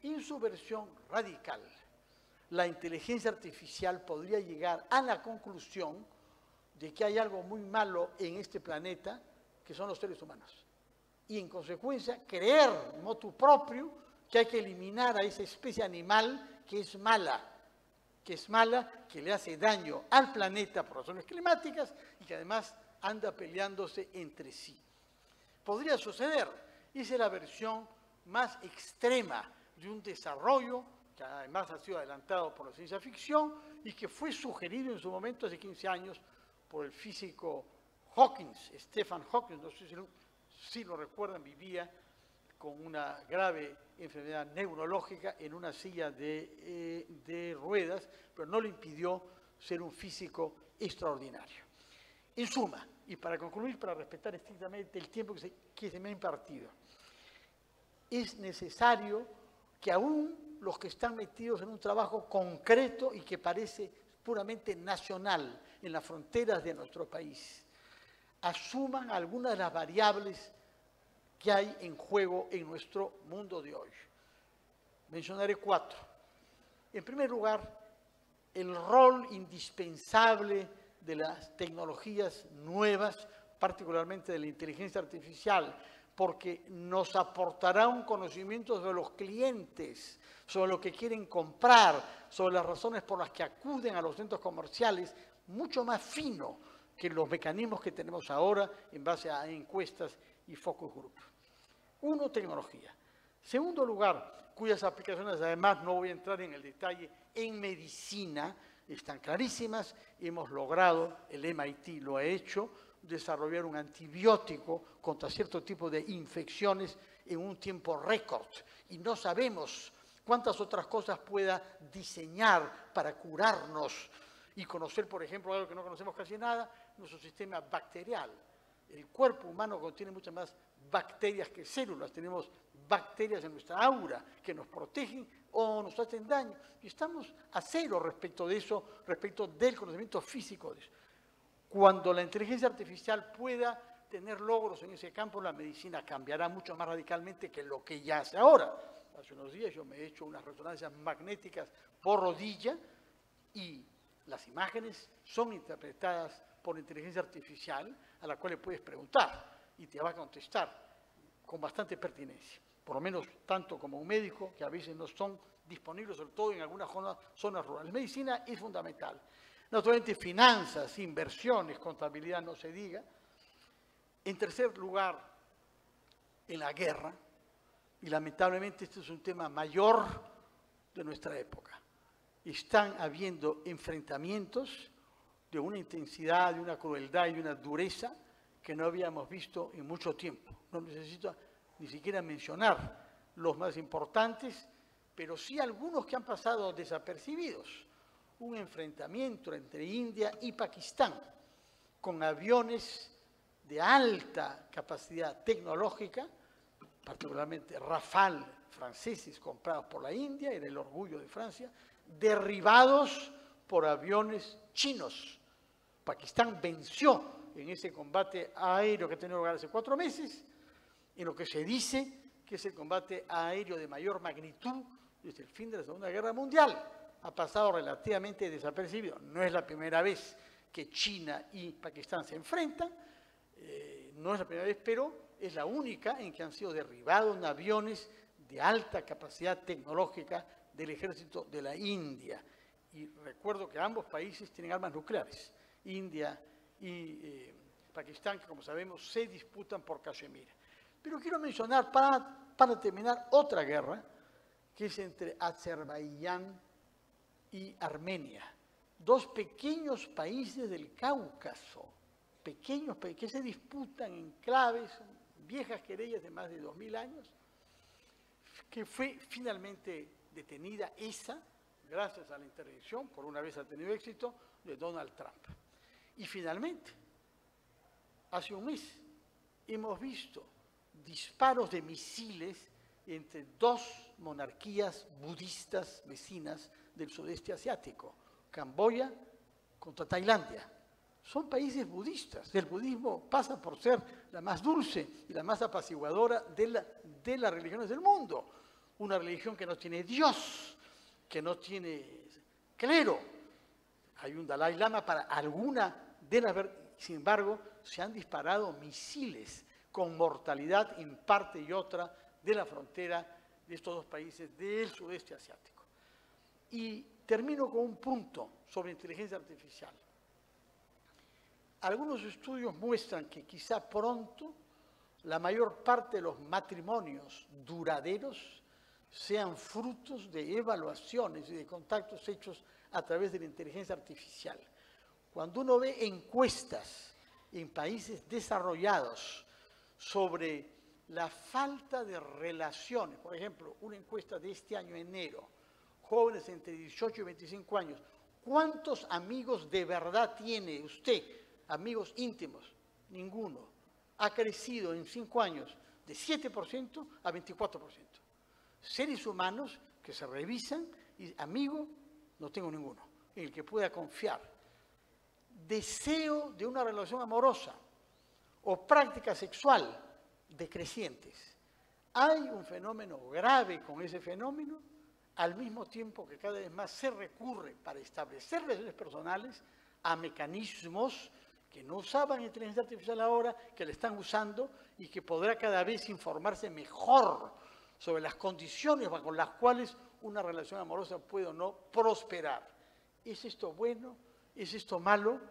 En su versión radical, la inteligencia artificial podría llegar a la conclusión de que hay algo muy malo en este planeta, que son los seres humanos. Y en consecuencia, creer motu proprio que hay que eliminar a esa especie animal que es mala, que le hace daño al planeta por razones climáticas y que además anda peleándose entre sí. Podría suceder, esa es la versión más extrema de un desarrollo que además ha sido adelantado por la ciencia ficción y que fue sugerido en su momento hace 15 años por el físico Hawking, Stephen Hawking, no sé si lo recuerdan, vivía con una grave enfermedad neurológica en una silla de ruedas, pero no le impidió ser un físico extraordinario. En suma, y para concluir, para respetar estrictamente el tiempo que se me ha impartido, es necesario que aún los que están metidos en un trabajo concreto y que parece puramente nacional en las fronteras de nuestro país, asuman algunas de las variables que hay en juego en nuestro mundo de hoy. Mencionaré 4. En primer lugar, el rol indispensable de las tecnologías nuevas, particularmente de la inteligencia artificial, porque nos aportará un conocimiento sobre los clientes, sobre lo que quieren comprar, sobre las razones por las que acuden a los centros comerciales, mucho más fino que los mecanismos que tenemos ahora en base a encuestas y focus group. 1, tecnología. Segundo lugar, cuyas aplicaciones, además, no voy a entrar en el detalle, en medicina, están clarísimas. Hemos logrado, el MIT lo ha hecho, desarrollar un antibiótico contra cierto tipo de infecciones en un tiempo récord. Y no sabemos cuántas otras cosas pueda diseñar para curarnos y conocer, por ejemplo, algo que no conocemos casi nada, nuestro sistema bacterial. El cuerpo humano contiene muchas más bacterias que células. Tenemos bacterias en nuestra aura que nos protegen o nos hacen daño. Y estamos a cero respecto de eso, respecto del conocimiento físico de eso. Cuando la inteligencia artificial pueda tener logros en ese campo, la medicina cambiará mucho más radicalmente que lo que ya hace ahora. Hace unos días yo me he hecho unas resonancias magnéticas por rodilla y las imágenes son interpretadas por inteligencia artificial a la cual le puedes preguntar y te va a contestar con bastante pertinencia, por lo menos tanto como un médico, que a veces no son disponibles, sobre todo en algunas zonas rurales. Medicina es fundamental. Naturalmente, finanzas, inversiones, contabilidad, no se diga. En tercer lugar, en la guerra, y lamentablemente este es un tema mayor de nuestra época. Están habiendo enfrentamientos de una intensidad, de una crueldad y de una dureza que no habíamos visto en mucho tiempo. No necesito ni siquiera mencionar los más importantes, pero sí algunos que han pasado desapercibidos. Un enfrentamiento entre India y Pakistán, con aviones de alta capacidad tecnológica, particularmente Rafale franceses comprados por la India, era el orgullo de Francia, derribados por aviones chinos. Pakistán venció en ese combate aéreo que ha tenido lugar hace 4 meses, en lo que se dice que es el combate aéreo de mayor magnitud desde el fin de la Segunda Guerra Mundial. Ha pasado relativamente desapercibido. No es la primera vez que China y Pakistán se enfrentan, no es la primera vez, pero es la única en que han sido derribados aviones de alta capacidad tecnológica del ejército de la India. Y recuerdo que ambos países tienen armas nucleares, India y Pakistán, que como sabemos se disputan por Kashmir. Pero quiero mencionar, para terminar, otra guerra, que es entre Azerbaiyán y Armenia. 2 pequeños países del Cáucaso, pequeños países que se disputan enclaves, viejas querellas de más de 2000 años, que fue finalmente detenida esa, gracias a la intervención, por una vez ha tenido éxito, de Donald Trump. Y finalmente, hace un mes, hemos visto disparos de misiles entre 2 monarquías budistas vecinas del sudeste asiático, Camboya contra Tailandia. Son países budistas. El budismo pasa por ser la más dulce y la más apaciguadora de las religiones del mundo. Una religión que no tiene Dios, que no tiene clero. Hay un Dalai Lama para alguna de las... Sin embargo, se han disparado misiles con mortalidad en parte y otra de la frontera de estos 2 países del sudeste asiático. Y termino con un punto sobre inteligencia artificial. Algunos estudios muestran que quizá pronto la mayor parte de los matrimonios duraderos sean frutos de evaluaciones y de contactos hechos a través de la inteligencia artificial. Cuando uno ve encuestas en países desarrollados sobre la falta de relaciones, por ejemplo, una encuesta de este año, enero, jóvenes entre 18 y 25 años, ¿cuántos amigos de verdad tiene usted? Amigos íntimos, ninguno. Ha crecido en 5 años de 7% a 24%. Seres humanos que se revisan y amigo, no tengo ninguno, en el que pueda confiar. Deseo de una relación amorosa o práctica sexual decrecientes. Hay un fenómeno grave con ese fenómeno, al mismo tiempo que cada vez más se recurre para establecer relaciones personales a mecanismos que no usaban inteligencia artificial ahora, que le están usando y que podrá cada vez informarse mejor sobre las condiciones bajo las cuales una relación amorosa puede o no prosperar. ¿Es esto bueno? ¿Es esto malo?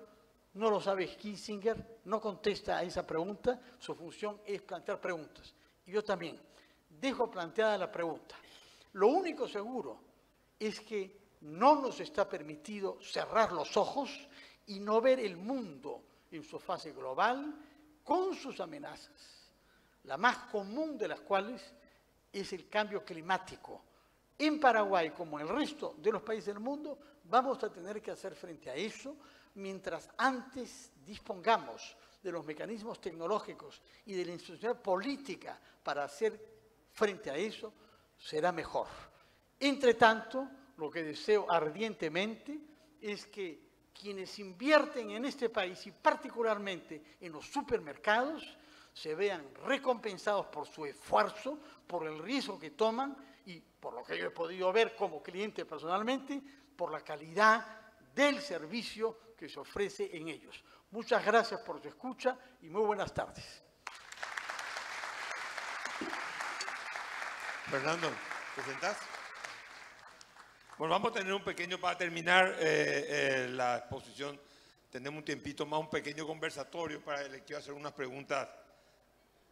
No lo sabe Kissinger, no contesta a esa pregunta, su función es plantear preguntas. Y yo también dejo planteada la pregunta. Lo único seguro es que no nos está permitido cerrar los ojos y no ver el mundo en su fase global con sus amenazas, la más común de las cuales es el cambio climático. En Paraguay, como en el resto de los países del mundo, vamos a tener que hacer frente a eso, mientras antes dispongamos de los mecanismos tecnológicos y de la institucionalidad política para hacer frente a eso, será mejor. Entre tanto, lo que deseo ardientemente es que quienes invierten en este país y particularmente en los supermercados se vean recompensados por su esfuerzo, por el riesgo que toman y por lo que yo he podido ver como cliente personalmente, por la calidad del servicio que se ofrece en ellos. Muchas gracias por su escucha y muy buenas tardes. Fernando, ¿te sentás? Bueno, vamos a tener un pequeño, para terminar la exposición, tenemos un tiempito más, un pequeño conversatorio para le quiero hacer unas preguntas,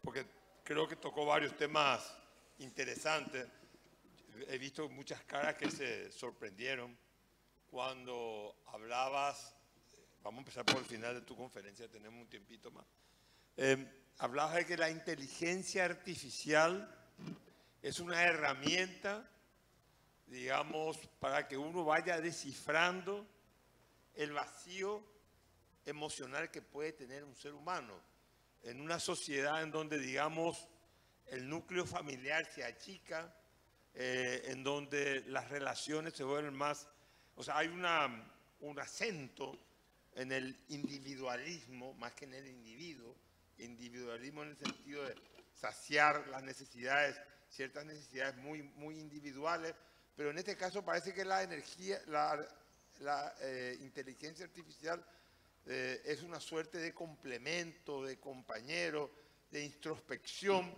porque creo que tocó varios temas interesantes. He visto muchas caras que se sorprendieron cuando hablabas, vamos a empezar por el final de tu conferencia, tenemos un tiempito más. Hablabas de que la inteligencia artificial es una herramienta, digamos, para que uno vaya descifrando el vacío emocional que puede tener un ser humano. en una sociedad en donde, digamos, el núcleo familiar se achica, en donde las relaciones se vuelven más, o sea, hay un acento en el individualismo más que en el individuo, individualismo en el sentido de saciar las necesidades, ciertas necesidades muy, muy individuales, pero en este caso parece que la energía, la inteligencia artificial es una suerte de complemento, de compañero, de introspección.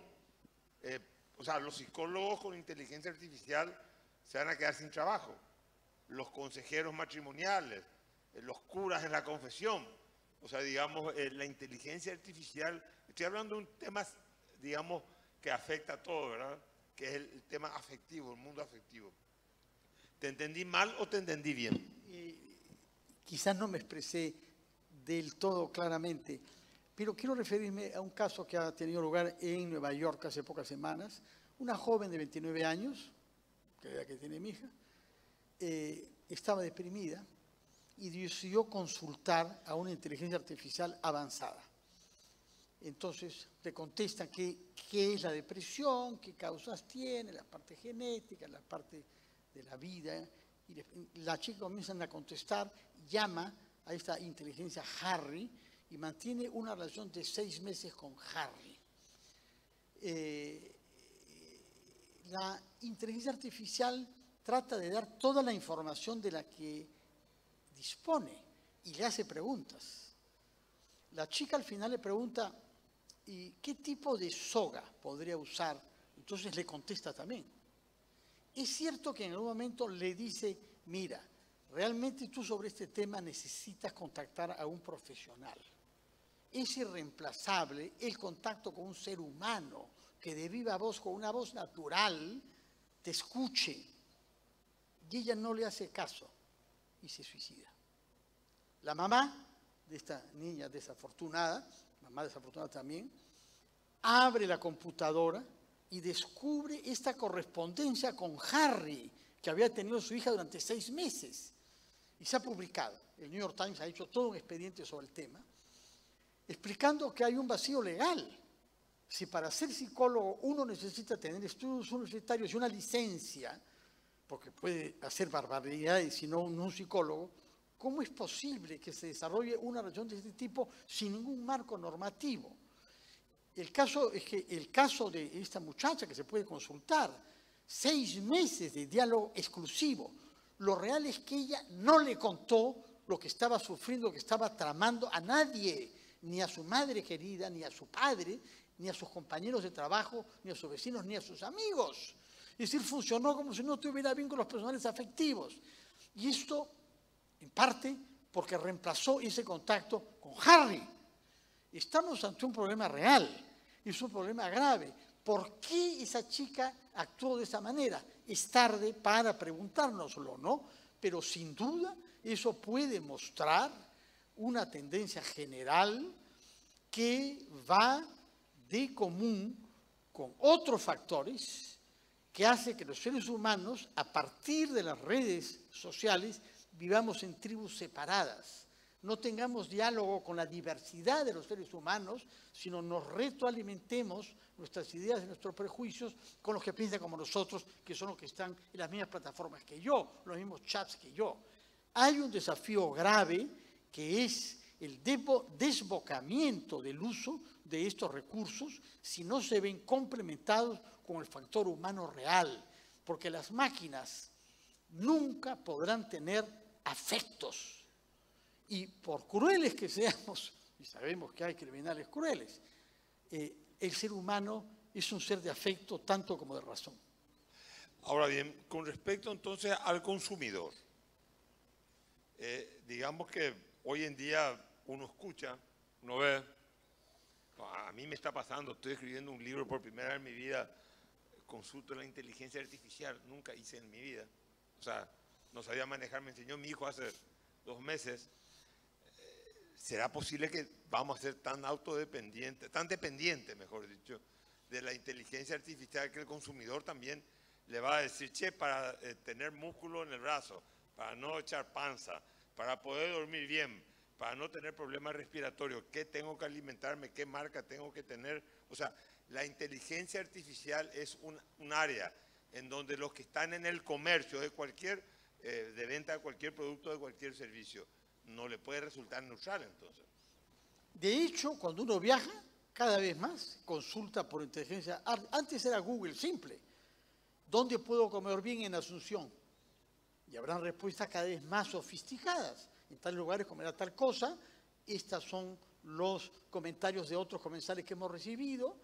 O sea, los psicólogos con inteligencia artificial se van a quedar sin trabajo, los consejeros matrimoniales, los curas en la confesión. O sea, digamos, la inteligencia artificial, estoy hablando de un tema, digamos, que afecta a todo, ¿verdad? Que es el tema afectivo, el mundo afectivo. ¿Te entendí mal o te entendí bien? Quizás no me expresé del todo claramente, pero quiero referirme a un caso que ha tenido lugar en Nueva York hace pocas semanas. Una joven de 29 años, que es la que tiene mi hija, estaba deprimida y decidió consultar a una inteligencia artificial avanzada. Entonces le contestan qué es la depresión, qué causas tiene, la parte genética, la parte de la vida. Y la chica comienza a contestar, llama a esta inteligencia Harry y mantiene una relación de 6 meses con Harry. La inteligencia artificial trata de dar toda la información de la que dispone y le hace preguntas. La chica al final le pregunta, ¿y qué tipo de soga podría usar? Entonces le contesta también. Es cierto que en algún momento le dice, mira, realmente tú sobre este tema necesitas contactar a un profesional. Es irreemplazable el contacto con un ser humano que de viva voz, con una voz natural, te escuche. Y ella no le hace caso y se suicida. La mamá de esta niña desafortunada, mamá desafortunada también, abre la computadora y descubre esta correspondencia con Harry, que había tenido su hija durante 6 meses. Y se ha publicado. El New York Times ha hecho todo un expediente sobre el tema, explicando que hay un vacío legal. Si para ser psicólogo uno necesita tener estudios universitarios y una licencia, porque puede hacer barbaridades si no un psicólogo, ¿cómo es posible que se desarrolle una relación de este tipo sin ningún marco normativo? El caso es que el caso de esta muchacha que se puede consultar, 6 meses de diálogo exclusivo. Lo real es que ella no le contó lo que estaba sufriendo, lo que estaba tramando a nadie, ni a su madre querida, ni a su padre, ni a sus compañeros de trabajo, ni a sus vecinos, ni a sus amigos. Es decir, funcionó como si no tuviera vínculos personales afectivos. Y esto, en parte, porque reemplazó ese contacto con Harry. Estamos ante un problema real, es un problema grave. ¿Por qué esa chica actuó de esa manera? Es tarde para preguntárnoslo, ¿no? Pero sin duda eso puede mostrar una tendencia general que va de común con otros factores que hace que los seres humanos, a partir de las redes sociales, vivamos en tribus separadas. No tengamos diálogo con la diversidad de los seres humanos, sino nos retroalimentemos nuestras ideas y nuestros prejuicios con los que piensan como nosotros, que son los que están en las mismas plataformas que yo, los mismos chats que yo. Hay un desafío grave que es el desbocamiento del uso de estos recursos si no se ven complementados con el factor humano real, porque las máquinas nunca podrán tener afectos. Y por crueles que seamos, y sabemos que hay criminales crueles, el ser humano es un ser de afecto tanto como de razón. Ahora bien, con respecto entonces al consumidor, digamos que hoy en día uno escucha, uno ve, a mí me está pasando, estoy escribiendo un libro por primera vez en mi vida, consulto la inteligencia artificial, nunca hice en mi vida, o sea, no sabía manejar, me enseñó mi hijo hace 2 meses. ¿Será posible que vamos a ser tan autodependientes, tan dependientes, mejor dicho, de la inteligencia artificial que el consumidor también le va a decir, che, para tener músculo en el brazo, para no echar panza, para poder dormir bien, para no tener problemas respiratorios, qué tengo que alimentarme, qué marca tengo que tener. O sea, la inteligencia artificial es un área en donde los que están en el comercio de venta de cualquier producto, de cualquier servicio, no le puede resultar neutral entonces. De hecho, cuando uno viaja, cada vez más consulta por inteligencia. Antes era Google simple. ¿Dónde puedo comer bien en Asunción? Y habrán respuestas cada vez más sofisticadas. En tales lugares comerá tal cosa. Estos son los comentarios de otros comensales que hemos recibido.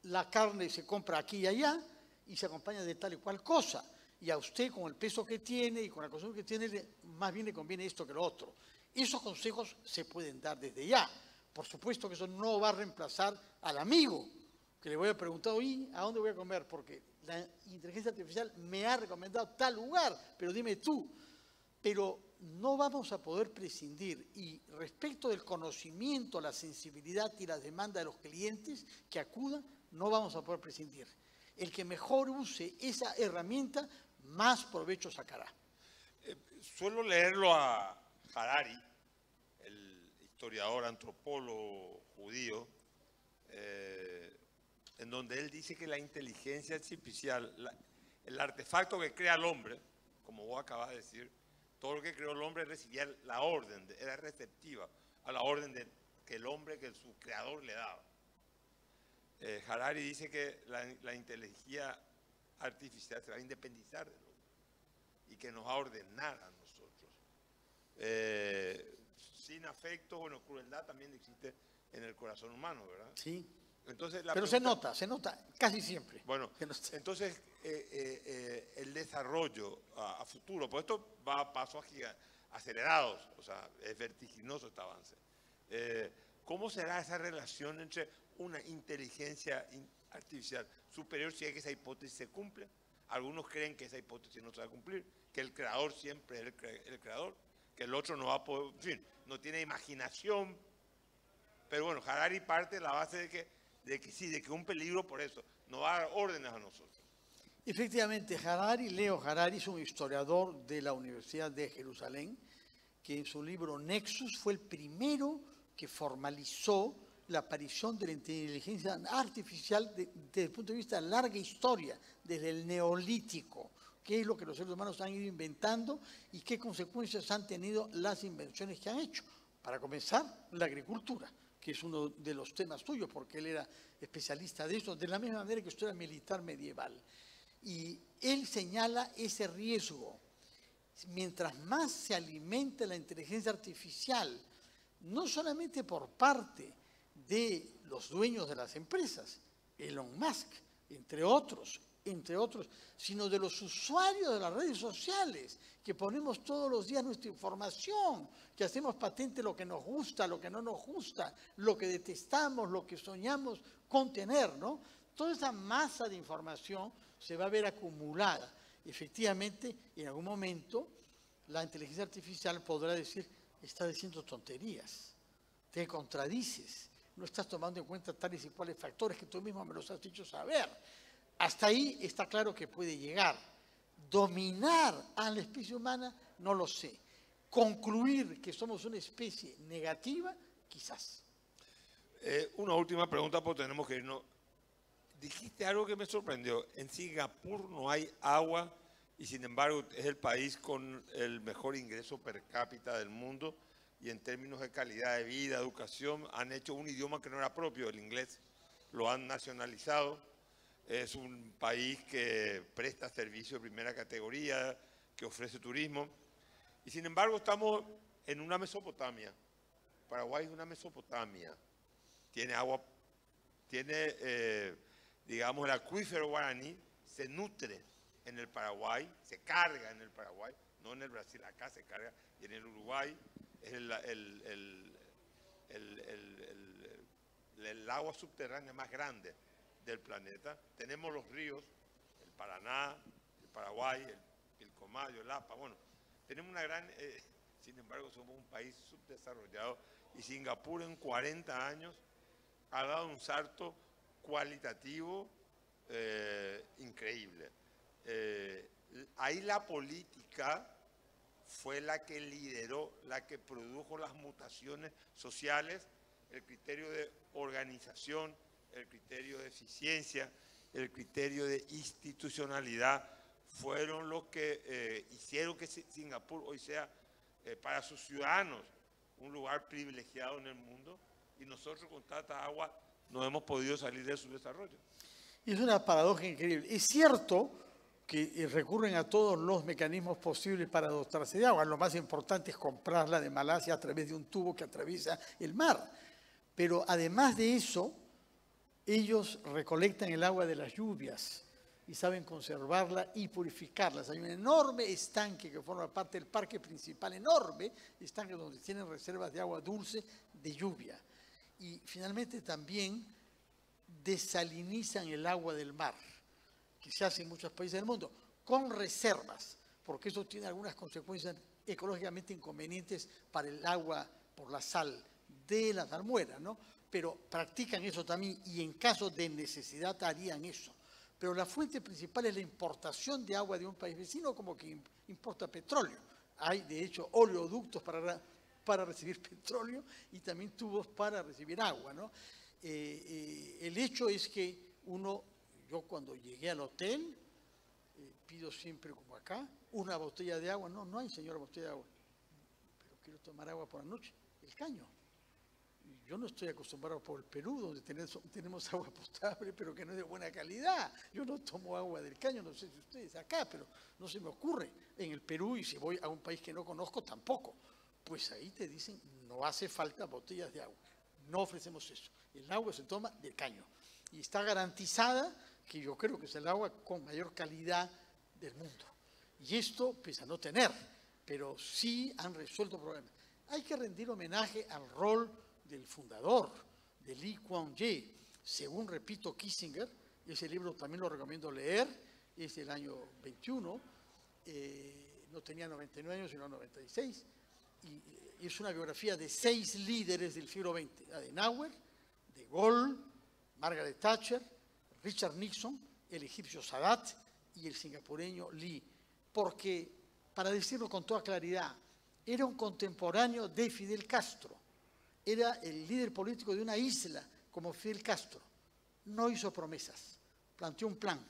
La carne se compra aquí y allá y se acompaña de tal y cual cosa. Y a usted, con el peso que tiene y con la costumbre que tiene, más bien le conviene esto que lo otro. Esos consejos se pueden dar desde ya. Por supuesto que eso no va a reemplazar al amigo, que le voy a preguntar, oye, ¿a dónde voy a comer? Porque la inteligencia artificial me ha recomendado tal lugar, pero dime tú. Pero no vamos a poder prescindir. Y respecto del conocimiento, la sensibilidad y la demanda de los clientes que acudan, no vamos a poder prescindir. El que mejor use esa herramienta, más provecho sacará. Suelo leerlo a Harari, el historiador, antropólogo judío, en donde él dice que la inteligencia artificial, el artefacto que crea el hombre, como vos acabas de decir, todo lo que creó el hombre recibía la orden, era receptiva a la orden que su creador le daba. Harari dice que la inteligencia artificial se va a independizar del hombre y que nos va a ordenar a nosotros. Sin afecto, bueno, crueldad también existe en el corazón humano, ¿verdad? Sí. Entonces, pero se nota casi siempre. Bueno, entonces el desarrollo a futuro, pues esto va a pasos acelerados, o sea, es vertiginoso este avance. ¿Cómo será esa relación entre una inteligencia artificial superior si es que esa hipótesis se cumple? Algunos creen que esa hipótesis no se va a cumplir, que el creador siempre es el creador, que el otro no va a poder, en fin, no tiene imaginación. Pero bueno, Harari parte de la base de que un peligro por eso nos va a dar órdenes a nosotros. Efectivamente, Leo Harari es un historiador de la Universidad de Jerusalén, que en su libro Nexus fue el primero que formalizó la aparición de la inteligencia artificial desde el punto de vista de larga historia, desde el neolítico, qué es lo que los seres humanos han ido inventando y qué consecuencias han tenido las invenciones que han hecho. Para comenzar, la agricultura, que es uno de los temas tuyos, porque él era especialista de eso, de la misma manera que usted era militar medieval. Y él señala ese riesgo. Mientras más se alimente la inteligencia artificial, no solamente por parte de los dueños de las empresas, Elon Musk, entre otros, sino de los usuarios de las redes sociales, que ponemos todos los días nuestra información, que hacemos patente lo que nos gusta, lo que no nos gusta, lo que detestamos, lo que soñamos con tener, ¿no? Toda esa masa de información se va a ver acumulada. Efectivamente, en algún momento, la inteligencia artificial podrá decir, estás diciendo tonterías, te contradices, no estás tomando en cuenta tales y cuales factores que tú mismo me los has dicho saber. Hasta ahí está claro que puede llegar. Dominar a la especie humana, no lo sé. Concluir que somos una especie negativa, quizás. Una última pregunta, porque tenemos que irnos. Dijiste algo que me sorprendió. En Singapur no hay agua y sin embargo es el país con el mejor ingreso per cápita del mundo y en términos de calidad de vida, educación, han hecho un idioma que no era propio, el inglés, lo han nacionalizado. Es un país que presta servicios de primera categoría, que ofrece turismo. Y sin embargo estamos en una Mesopotamia. Paraguay es una Mesopotamia. Tiene agua, digamos, el acuífero guaraní se nutre en el Paraguay, se carga en el Paraguay, no en el Brasil, acá se carga, y en el Uruguay es el agua subterránea más grande del planeta. Tenemos los ríos, el Paraná, el Paraguay, el Pilcomayo, el APA, bueno, tenemos una gran, sin embargo somos un país subdesarrollado y Singapur en 40 años ha dado un salto cualitativo increíble. Ahí la política fue la que lideró, la que produjo las mutaciones sociales, el criterio de organización, el criterio de eficiencia, el criterio de institucionalidad, fueron los que hicieron que Singapur hoy sea para sus ciudadanos un lugar privilegiado en el mundo, y nosotros con tanta agua no hemos podido salir de su desarrollo. Y es una paradoja increíble. Es cierto que recurren a todos los mecanismos posibles para dotarse de agua. Lo más importante es comprarla de Malasia a través de un tubo que atraviesa el mar. Pero además de eso, ellos recolectan el agua de las lluvias y saben conservarla y purificarla. Hay un enorme estanque que forma parte del parque principal, enorme estanque donde tienen reservas de agua dulce de lluvia. Y finalmente también desalinizan el agua del mar, que se hace en muchos países del mundo, con reservas, porque eso tiene algunas consecuencias ecológicamente inconvenientes para el agua por la sal de la salmuera, ¿no? Pero practican eso también y en caso de necesidad harían eso. Pero la fuente principal es la importación de agua de un país vecino, como que importa petróleo. Hay, de hecho, oleoductos para recibir petróleo y también tubos para recibir agua, ¿no? El hecho es que yo cuando llegué al hotel, pido siempre como acá, una botella de agua. No hay, señora, botella de agua. Pero quiero tomar agua por la noche, el caño. Yo no estoy acostumbrado por el Perú, donde tenemos agua potable, pero que no es de buena calidad. Yo no tomo agua del caño, no sé si ustedes acá, pero no se me ocurre. En el Perú, y si voy a un país que no conozco, tampoco. Pues ahí te dicen, no hace falta botellas de agua. No ofrecemos eso. El agua se toma del caño. Y está garantizada que yo creo que es el agua con mayor calidad del mundo. Y esto, pese a no tener, pero sí han resuelto problemas. Hay que rendir homenaje al rol del fundador, de Lee Kuan Yew. Según, repito, Kissinger, ese libro también lo recomiendo leer, es del año 21, no tenía 99 años, sino 96, y es una biografía de 6 líderes del siglo XX, Adenauer, De Gaulle, Margaret Thatcher, Richard Nixon, el egipcio Sadat y el singapureño Lee, porque, para decirlo con toda claridad, era un contemporáneo de Fidel Castro. Era el líder político de una isla como Fidel Castro. No hizo promesas, planteó un plan.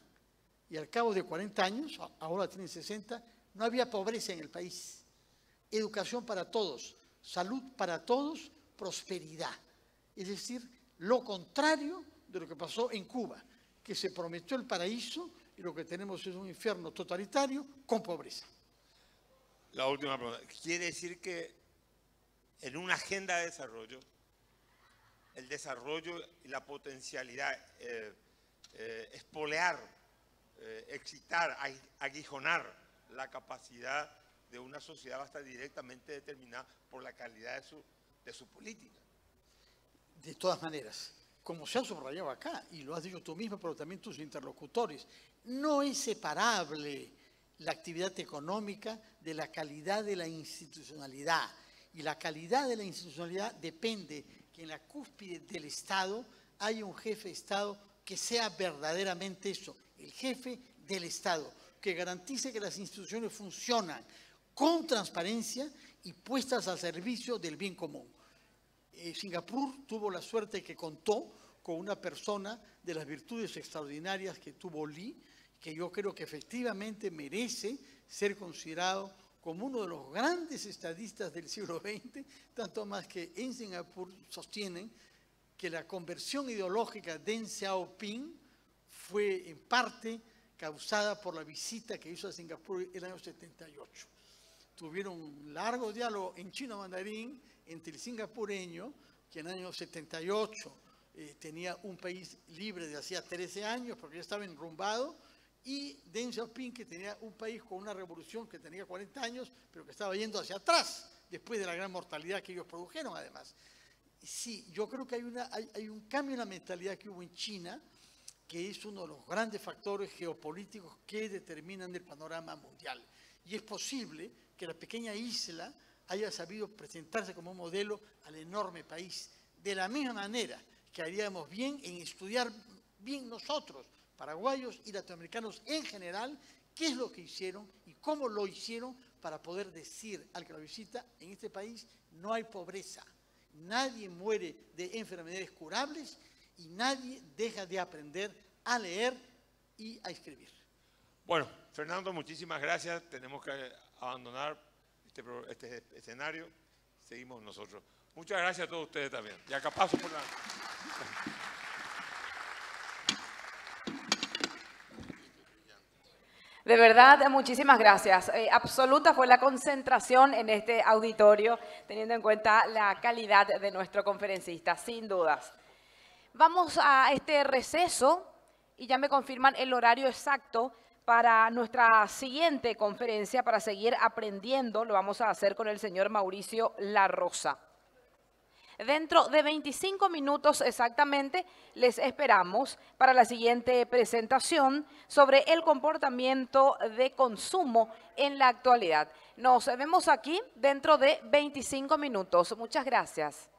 Y al cabo de 40 años, ahora tiene 60, no había pobreza en el país. Educación para todos, salud para todos, prosperidad. Es decir, lo contrario de lo que pasó en Cuba, que se prometió el paraíso y lo que tenemos es un infierno totalitario con pobreza. La última pregunta. ¿Quiere decir que en una agenda de desarrollo, el desarrollo y la potencialidad, espolear, excitar, aguijonar la capacidad de una sociedad va a estar directamente determinada por la calidad de su política? De todas maneras, como se ha subrayado acá, y lo has dicho tú mismo, pero también tus interlocutores, no es separable la actividad económica de la calidad de la institucionalidad. Y la calidad de la institucionalidad depende que en la cúspide del Estado haya un jefe de Estado que sea verdaderamente eso, el jefe del Estado, que garantice que las instituciones funcionan con transparencia y puestas al servicio del bien común. Singapur tuvo la suerte que contó con una persona de las virtudes extraordinarias que tuvo Lee, que yo creo que efectivamente merece ser considerado como uno de los grandes estadistas del siglo XX, tanto más que en Singapur sostienen que la conversión ideológica de Deng Xiaoping fue en parte causada por la visita que hizo a Singapur en el año 78. Tuvieron un largo diálogo en chino mandarín entre el singapureño, que en el año 78 tenía un país libre de hacía 13 años porque ya estaba enrumbado, y Deng Xiaoping, que tenía un país con una revolución que tenía 40 años, pero que estaba yendo hacia atrás, después de la gran mortalidad que ellos produjeron, además. Sí, yo creo que hay un cambio en la mentalidad que hubo en China, que es uno de los grandes factores geopolíticos que determinan el panorama mundial. Y es posible que la pequeña isla haya sabido presentarse como un modelo al enorme país, de la misma manera que haríamos bien en estudiar bien nosotros, paraguayos y latinoamericanos en general, qué es lo que hicieron y cómo lo hicieron para poder decir al que lo visita, en este país no hay pobreza, nadie muere de enfermedades curables y nadie deja de aprender a leer y a escribir. Bueno, Fernando, muchísimas gracias. Tenemos que abandonar este escenario. Seguimos nosotros. Muchas gracias a todos ustedes también. Y acá paso por la... De verdad, muchísimas gracias. Absoluta fue la concentración en este auditorio, teniendo en cuenta la calidad de nuestro conferencista, sin dudas. Vamos a este receso y ya me confirman el horario exacto para nuestra siguiente conferencia, para seguir aprendiendo. Lo vamos a hacer con el señor Mauricio La Rosa. Dentro de 25 minutos exactamente les esperamos para la siguiente presentación sobre el comportamiento de consumo en la actualidad. Nos vemos aquí dentro de 25 minutos. Muchas gracias.